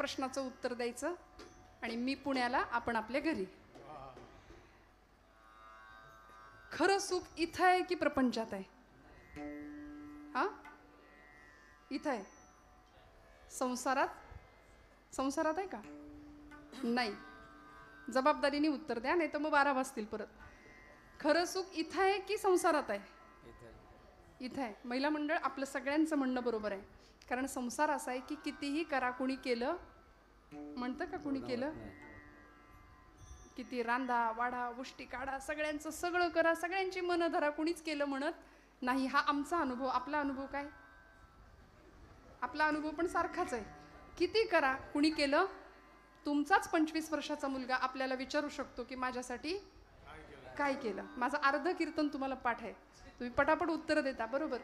प्रश्नाचं उत्तर द्यायचं आणि मी पुण्याला, आपण आपल्या घरी. खरं सुख इथं आहे की प्रपंचात आहे? हा, इथं आहे. संसारात आहे का? नाही. जबाबदारीने उत्तर द्या, नाही तर मग 12 वाजतील परत. खरं सुख इथं आहे की संसारात आहे? इथं आहे. महिला मंडळ, आपलं सगळ्यांचं म्हणणं बरोबर आहे. कारण संसार असा आहे की कितीही करा, कुणी केलं म्हणतं का? कुणी केलं? किती रांधा वाढा, उष्टी काढा, सगळ्यांचं सगळं करा, सगळ्यांची मनं धरा, कुणीच केलं म्हणत नाही. हा आमचा अनुभव. आपला अनुभव काय? आपला अनुभव पण सारखाच आहे. किती करा, कुणी केलं? तुमचाच 25 वर्षाचा मुलगा आपल्याला विचारू शकतो की माझ्यासाठी काय केलं. माझं अर्ध कीर्तन तुम्हाला पाठ आहे, तुम्ही पटापट उत्तर देता बरोबर.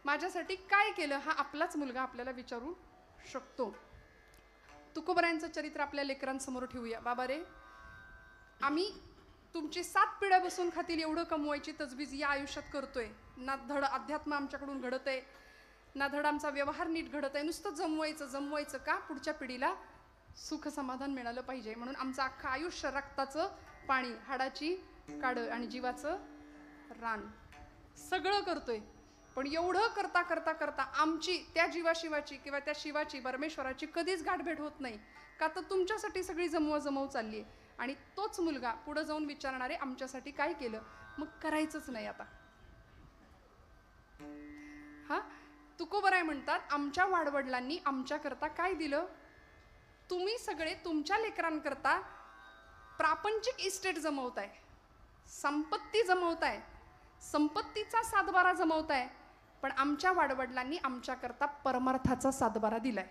माझ्यासाठी काय केलं हा आपलाच मुलगा आपल्याला विचारू शकतो. तुकोबरायांचं चरित्र आपल्या लेकरांसमोर ठेवूया. बाबा रे, आम्ही तुमची 7 पिढ्या बसून खातील एवढं कमवायची तजवीज या आयुष्यात करतोय. ना धड अध्यात्म आमच्याकडून घडत आहे, ना धड आमचा व्यवहार नीट घडत आहे. नुसतं जमवायचं का? पुढच्या पिढीला सुख समाधान मिळालं पाहिजे म्हणून आमचं अख्खं आयुष्य रक्ताचं पाणी, हाडाची काड आणि जीवाचं रान सगळं करतोय. पण एवढं करता करता करता आमची त्या जीवाशिवाची किंवा त्या शिवाची, परमेश्वराची कधीच गाठभेट होत नाही. का तर तुमच्यासाठी सगळी जमव चालली आहे. आणि तोच मुलगा पुढे जाऊन विचारणारे आमच्यासाठी काय केलं? मग करायचंच नाही आता. हा, तुकोबराय म्हणतात आमच्या वाडवडिलांनी आमच्याकरता काय दिलं? तुम्ही सगळे तुमच्या लेकरांकरता प्रापंचिक इस्टेट जमवताय, संपत्ती जमवताय, संपत्तीचा सातबारा जमवताय. पण आमच्या वाडवडिलांनी आमच्याकरता परमार्थाचा सातबारा दिलाय.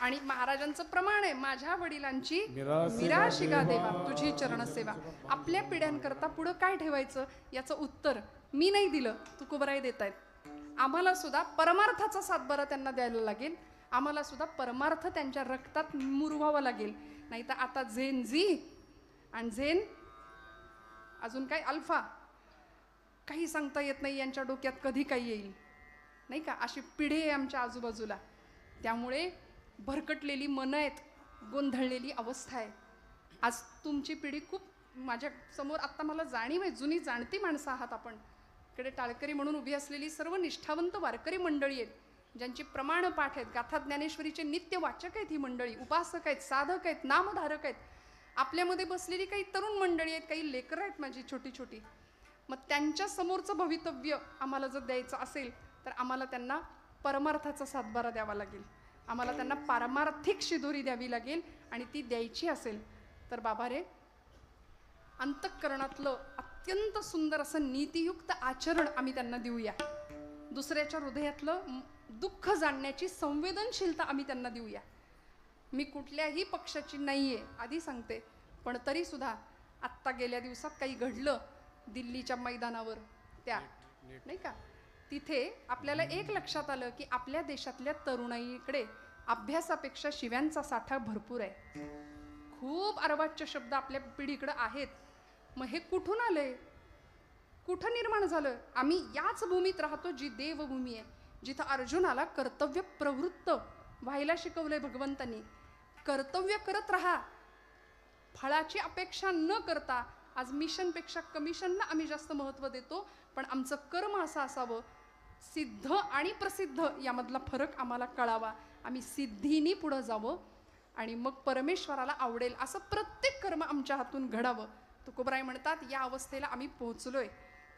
आणि महाराजांचं प्रमाण आहे, माझ्या वडिलांची मिराशिगा देवा तुझी चरणसेवा. आपल्या पिढ्यांकरता पुढं काय ठेवायचं याचं उत्तर मी नाही दिलं, तुकोबराय देत आहेत. आम्हाला सुद्धा परमार्थाचा सातबारा त्यांना द्यायला लागेल. आम्हाला सुद्धा परमार्थ त्यांच्या रक्तात मुरवावा लागेल. नाही तर आता झेन झी आणि झेन अजून काय अल्फा, काही सांगता येत नाही यांच्या डोक्यात कधी काही येईल, नाही का? अशी पिढी आहे आमच्या आजूबाजूला. त्यामुळे भरकटलेली मनं आहेत, गोंधळलेली अवस्था आहे. आज तुमची पिढी खूप माझ्या समोर आत्ता मला जाणीव आहे, जुनी जाणती माणसं आहात आपण. इकडे टाळकरी म्हणून उभी असलेली सर्व निष्ठावंत वारकरी मंडळी आहेत, ज्यांची प्रमाण पाठ आहेत, गाथा ज्ञानेश्वरीचे नित्य वाचक आहेत ही मंडळी, उपासक आहेत, साधक आहेत, नामधारक आहेत. आपल्यामध्ये बसलेली काही तरुण मंडळी आहेत, काही लेकरं आहेत माझी छोटी छोटी. मग त्यांच्या समोरचं भवितव्य आम्हाला जर द्यायचं असेल तर आम्हाला त्यांना परमार्थाचा सातबारा द्यावा लागेल. आम्हाला त्यांना पारमार्थिक शिदोरी द्यावी लागेल. आणि ती द्यायची असेल तर बाबा रे, अंतःकरणातलं अत्यंत सुंदर असं नीतियुक्त आचरण आम्ही त्यांना देऊया. दुसऱ्याच्या हृदयातलं दुःख जाणण्याची संवेदनशीलता आम्ही त्यांना देऊया. मी कुठल्याही पक्षाची नाही आहे आधी सांगते, पण तरीसुद्धा आत्ता गेल्या दिवसात काही घडलं दिल्लीच्या मैदानावर, त्या नाही का, तिथे आपल्याला एक लक्षात आलं की आपल्या देशातल्या तरुणाईकडे अभ्यासापेक्षा शिव्यांचा साठा भरपूर आहे. खूप अर्वाच्य शब्द आपल्या पिढीकडे आहेत. मग हे कुठून आलंय, कुठं निर्माण झालं? आम्ही याच भूमीत राहतो जी देवभूमी आहे, जिथं अर्जुनाला कर्तव्य प्रवृत्त व्हायला शिकवलंय भगवंतांनी. कर्तव्य करत राहा, फळाची अपेक्षा न करता. आज मिशनपेक्षा कमिशनला आम्ही जास्त महत्त्व देतो, पण आमचं कर्म असं असावं, सिद्ध आणि प्रसिद्ध यामधला फरक आम्हाला कळावा. आम्ही सिद्धीनी पुढं जावं आणि मग परमेश्वराला आवडेल असं प्रत्येक कर्म आमच्या हातून घडावं. तुकोबराय म्हणतात या अवस्थेला आम्ही पोहोचलोय.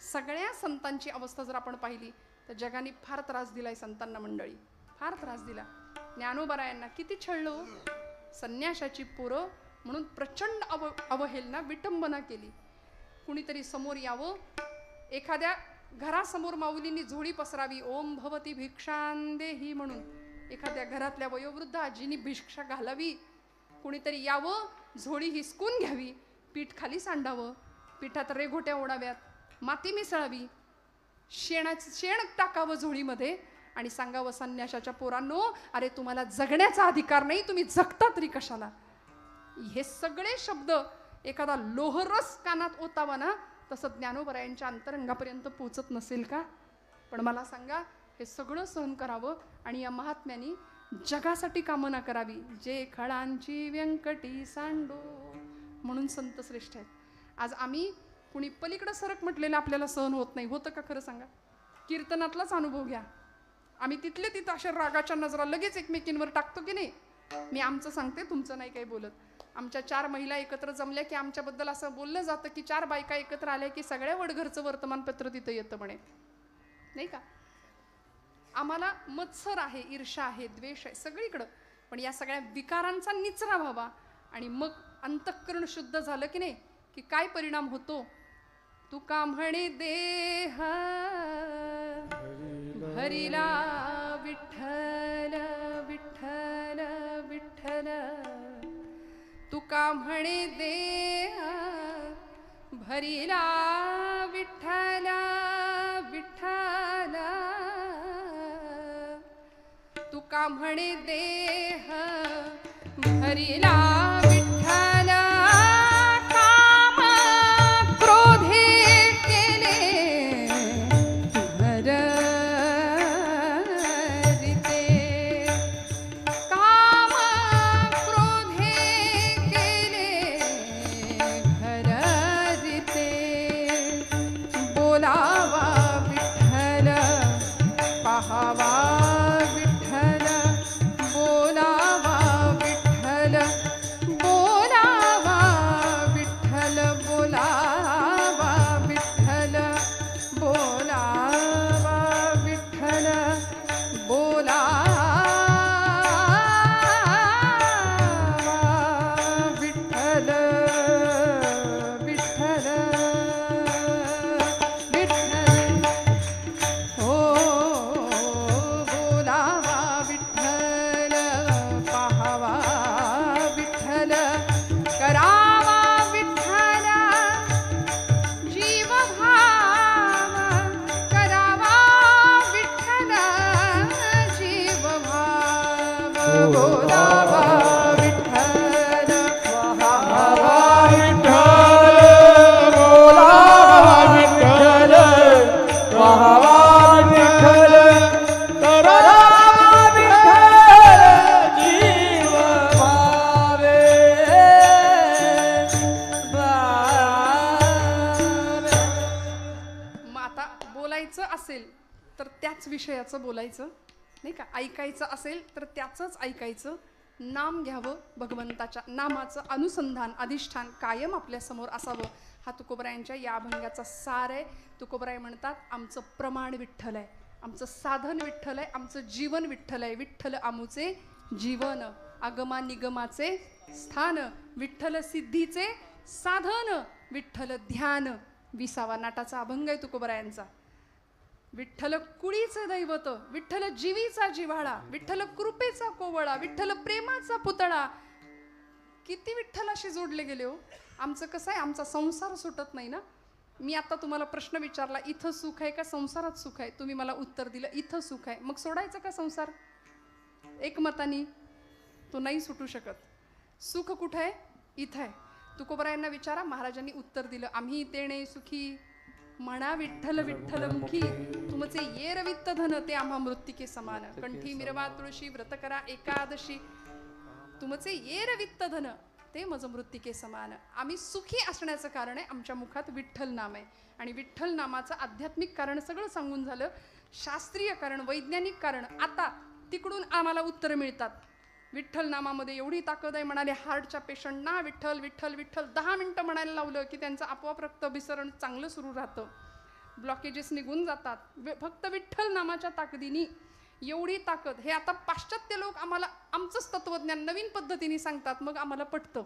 सगळ्या संतांची अवस्था जर आपण पाहिली तर जगाने फार त्रास दिलाय संतांना मंडळी, फार त्रास दिला. ज्ञानोबरायांना किती छळलो, संन्याशाची पोरं म्हणून प्रचंड अवहेलना विटंबना केली. कुणीतरी समोर यावं, एखाद्या घरासमोर माऊलींनी झोळी पसरावी, ओम भवती भिक्षांदेही म्हणून एखाद्या घरातल्या वयोवृद्ध आजीनी भिक्षा घालावी. कुणीतरी यावं, झोळी हिसकून घ्यावी, पीठ खाली सांडावं, पिठात रेघोट्या ओढाव्यात, माती मिसळावी, शेण टाकावं झोळीमध्ये आणि सांगावं संन्याशाच्या पोरांनो, अरे तुम्हाला जगण्याचा अधिकार नाही, तुम्ही जगता तरी कशाला. हे सगळे शब्द एखादा लोहरस कानात ओतावा ना, तसं ज्ञानोबरायांच्या अंतरंगापर्यंत पोचत नसेल का? पण मला सांगा, हे सगळं सहन करावं आणि या महात्म्यांनी जगासाठी कामना करावी, जे खळांची व्यंकटी सांडो, म्हणून संत श्रेष्ठ आहेत. आज आम्ही कुणी पलीकडं सरक म्हटलेलं आपल्याला सहन होत नाही. होतं का खरं सांगा? कीर्तनातलाच अनुभव घ्या. आम्ही तिथले तिथं अशा रागाच्या नजरा लगेच एकमेकींवर टाकतो की नाही. मी आमचं सांगते, तुमचं नाही काही बोलत. आमच्या 4 महिला एकत्र जमल्या की आमच्याबद्दल असं बोललं जातं की 4 बायका एकत्र आल्या की सगळ्या वडघरचं वर्तमानपत्र तिथं येतं म्हणे, नाही का. आम्हाला मत्सर आहे, ईर्ष्या आहे, द्वेष आहे सगळीकडं. पण या सगळ्या विकारांचा निचरा व्हावा आणि मग अंतःकरण शुद्ध झालं की नाही की काय परिणाम होतो. तुका म्हणे देह हरिला विठ्ठल विठ्ठल विठ्ठल, तुका म्हणे देह भरिला विठ्ठल विठ्ठल, तुका म्हणे देह भरिला विठ्ठल, काम क्रोधे केले भरिते, काम क्रोधे केले भरिते, बोलावा विठ्ठल पाहावा विठ्ठल, बोलावा विठ्ठल, बोलावा विठ्ठल, बोलावा विठ्ठल, बोलावा विठ्ठल, बोलावा विठ्ठल विठ्ठल विठ्ठल, हो बोलावा विठ्ठल पाहावा विठ्ठल, करावा विठ्ठल जीव भाव, करावा विठ्ठल जीव भाव, बोलावा विठ्ठल पाहावा विठ्ठल बोलावा विठ्ठल पाहावा विठ्ठल, करावा विठ्ठल जीव भावे मग आता बोलायचं असेल तर त्याच विषयाचं बोलायचं, नाही का. ऐकायचं असेल तर त्याचंच ऐकायचं. नाम घ्यावं, भगवंताच्या नामाचं अनुसंधान अधिष्ठान कायम आपल्यासमोर असावं. हा तुकोबरायांच्या या अभंगाचा सार आहे. तुकोबराय म्हणतात, आमचं प्रमाण विठ्ठल आहे, आमचं साधन विठ्ठल आहे, आमचं जीवन विठ्ठल आहे. विठ्ठल आमुचे जीवन, आगमा निगमाचे स्थान, विठ्ठल सिद्धीचे साधन, विठ्ठल ध्यान. 20वा नाटाचा अभंग आहे तुकोबरायांचा. विठ्ठल कुळीचे दैवत, विठ्ठल जीवीचा जिव्हाळा, विठ्ठल कृपेचा कोवळा, विठ्ठल प्रेमाचा पुतळा. किती विठ्ठलाशी जोडले गेले हो. आमचं कसं आहे, आमचा संसार सुटत नाही ना. मी आता तुम्हाला प्रश्न विचारला, इथं सुख आहे का संसारात सुख आहे? तुम्ही मला उत्तर दिलं इथं सुख आहे. मग सोडायचं का संसार? एकमतानी तो नाही सुटू शकत. सुख कुठं आहे? इथं आहे. तुकोबरायांना विचारा, महाराजांनी उत्तर दिलं, आम्ही तेणे सुखी म्हणा विठ्ठल विठ्ठल मुखी, तुमचे ये रवित्त धन ते आम्हा मृत्तिके समान, कंठी मिरवा तुळशी व्रत करा एकादशी, तुमचे ये रवित्त धन ते मज मृत्तिके समान. आम्ही सुखी असण्याचं कारण आहे आमच्या मुखात विठ्ठल नाम आहे. आणि विठ्ठल नामाचं आध्यात्मिक कारण सगळं सांगून झालं. शास्त्रीय कारण, वैज्ञानिक कारण आता तिकडून आम्हाला उत्तर मिळतात. विठ्ठल नामामध्ये एवढी ताकद आहे. म्हणाले हार्टच्या पेशंटना विठ्ठल विठ्ठल विठ्ठल 10 मिनिटं म्हणायला लावलं की त्यांचं आपोआप रक्तभिसरण चांगलं सुरू राहतं, ब्लॉकेजेस निघून जातात. फक्त विठ्ठल नामाच्या ताकदीने एवढी ताकद. हे आता पाश्चात्य लोक आम्हाला आमचंच तत्वज्ञान नवीन पद्धतीने सांगतात, मग आम्हाला पटतं.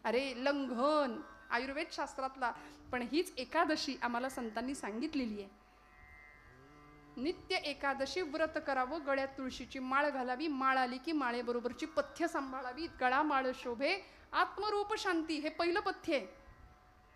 अरे लंघन आयुर्वेद शास्त्रातला. पण हीच एकादशी आम्हाला संतांनी सांगितलेली आहे. नित्य एकादशी व्रत करावं, गळ्यात तुळशीची माळ घालावी, माळ आली की माळेबरोबरची पथ्य सांभाळावी, गळा माळ शोभे आत्मरूप शांती, हे पहिलं पथ्य आहे.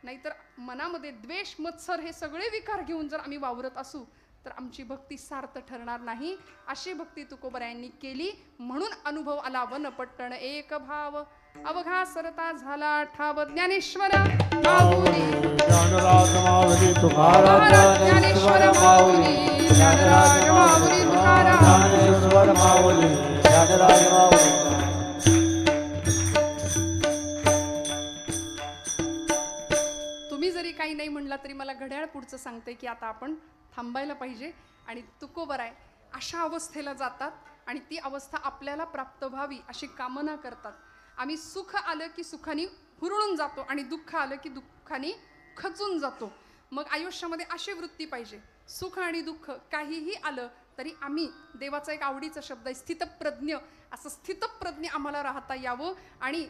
नाहीतर मनामध्ये द्वेष मत्सर हे सगळे विकार घेऊन जर आम्ही वावरत असू तर आमची भक्ती सार्थ ठरणार नाही. अशी भक्ती तुकोबरायांनी केली म्हणून अनुभव आला वन पट्टण एक भाव, अवघा सरता झाला ठाव. ज्ञानेश्वर माऊली ज्ञानराज माऊली तुकाराम, ज्ञानेश्वर माऊली ज्ञानराज माऊली तुकाराम, ज्ञानेश्वर माऊली गणराज माऊली. तुम्ही जरी काही नाही म्हणला तरी मला घड्याळ पुढचं सांगते की आता आपण थांबायला पाहिजे आणि तुकोबर आहे अशा अवस्थेला जातात आणि ती अवस्था आपल्याला प्राप्त व्हावी अशी कामना करतात. आम्ही सुख आलं की सुखाने हुरळून जातो आणि दुःख आलं की दुःखाने खचून जातो. मग आयुष्यामध्ये अशी वृत्ती पाहिजे. सुख आणि दुःख काहीही आलं तरी आम्ही, देवाचा एक आवडीचा शब्द आहे स्थितप्रज्ञ, असं स्थितप्रज्ञ आम्हाला राहता यावं. आणि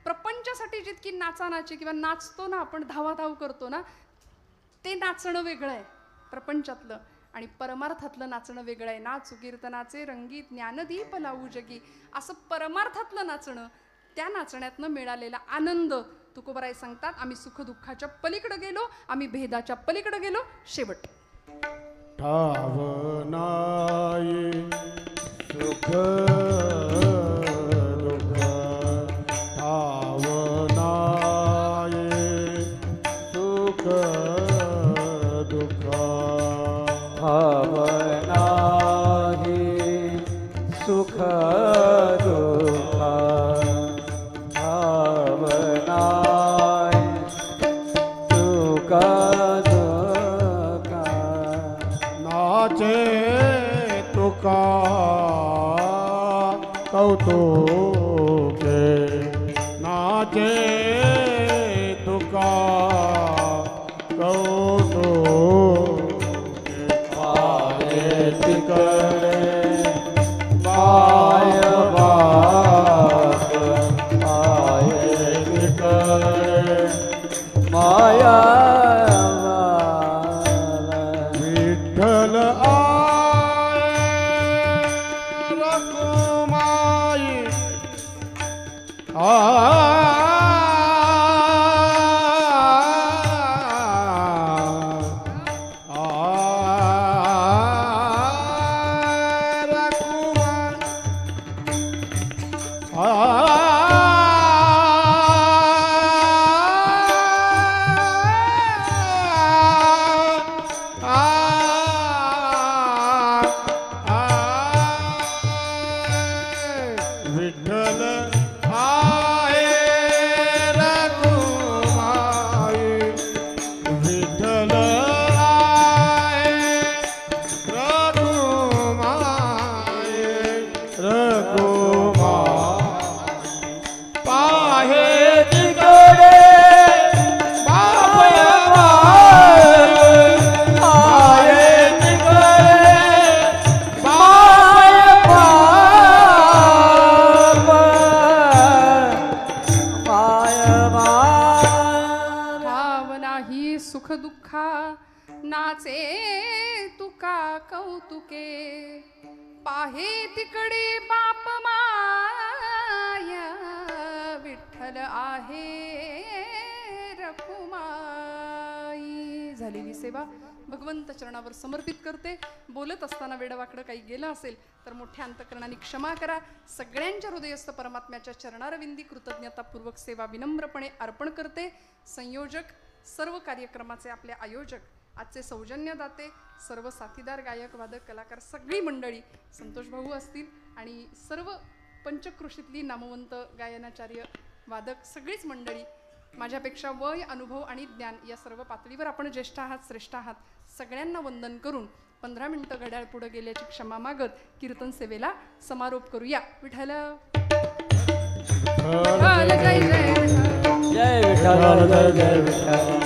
प्रपंचासाठी जितकी नाचानाची किंवा नाचतो ना आपण, धावाधाव करतो ना, ते नाचणं वेगळं आहे प्रपंचातलं आणि परमार्थातलं नाचणं वेगळं आहे. नाचू कीर्तनाचे रंगीत ज्ञानदीप लावू जगी, असं परमार्थातलं नाचणं, त्या नाचण्यातनं मिळालेला आनंद तुकोबराय सांगतात. आम्ही सुख दुःखाच्या पलीकडे गेलो, आम्ही भेदाच्या पलीकडे गेलो. शेवट ठावनाई सुख दुःख ठावनाई सुख दुःख भावनाही सुख दुःख भावनाही सुख दुःख नाचे तुका कौतुके नाचे तुका कौतुके पाये तिकडे पाय बाप पाये तिकडे माया विठ्ठल आये रखुमाई विठ्ठल आहे रखुमाई विठ्ठल आहे रखुमाई रखुमाई पाहे तिकडे बापय पाहे तिकडे बापय भावना ही सुख दुःखा नाचे तुका कौतुके पाहे तिकडे बाप माया विठ्ठल आहे रखुमाई. झालेली सेवा भगवंत चरणावर समर्पित करते. बोलत असताना वेडवाकडं काही गेलं असेल तर मोठ्या अंतकरणाने क्षमा करा. सगळ्यांच्या हृदयस्थ परमात्म्याच्या चरणारविंदी कृतज्ञतापूर्वक सेवा विनम्रपणे अर्पण करते. संयोजक, सर्व कार्यक्रमाचे आपले आयोजक, आजचे सौजन्यदाते, सर्व साथीदार गायक वादक कलाकार, सगळी मंडळी, संतोष भाऊ असतील आणि सर्व पंचक्रोशीतली नामवंत गायनाचार्य वादक, सगळीच मंडळी, माझ्यापेक्षा वय, अनुभव आणि ज्ञान या सर्व पातळीवर आपण ज्येष्ठ आहात, श्रेष्ठ आहात, सगळ्यांना वंदन करून 15 मिनिटं घड्याळ पुढे गेल्याची क्षमा मागत कीर्तन सेवेला समारोप करूया. विठ्ठल जय जय जय विठ्ठल जय जय विठ्ठल.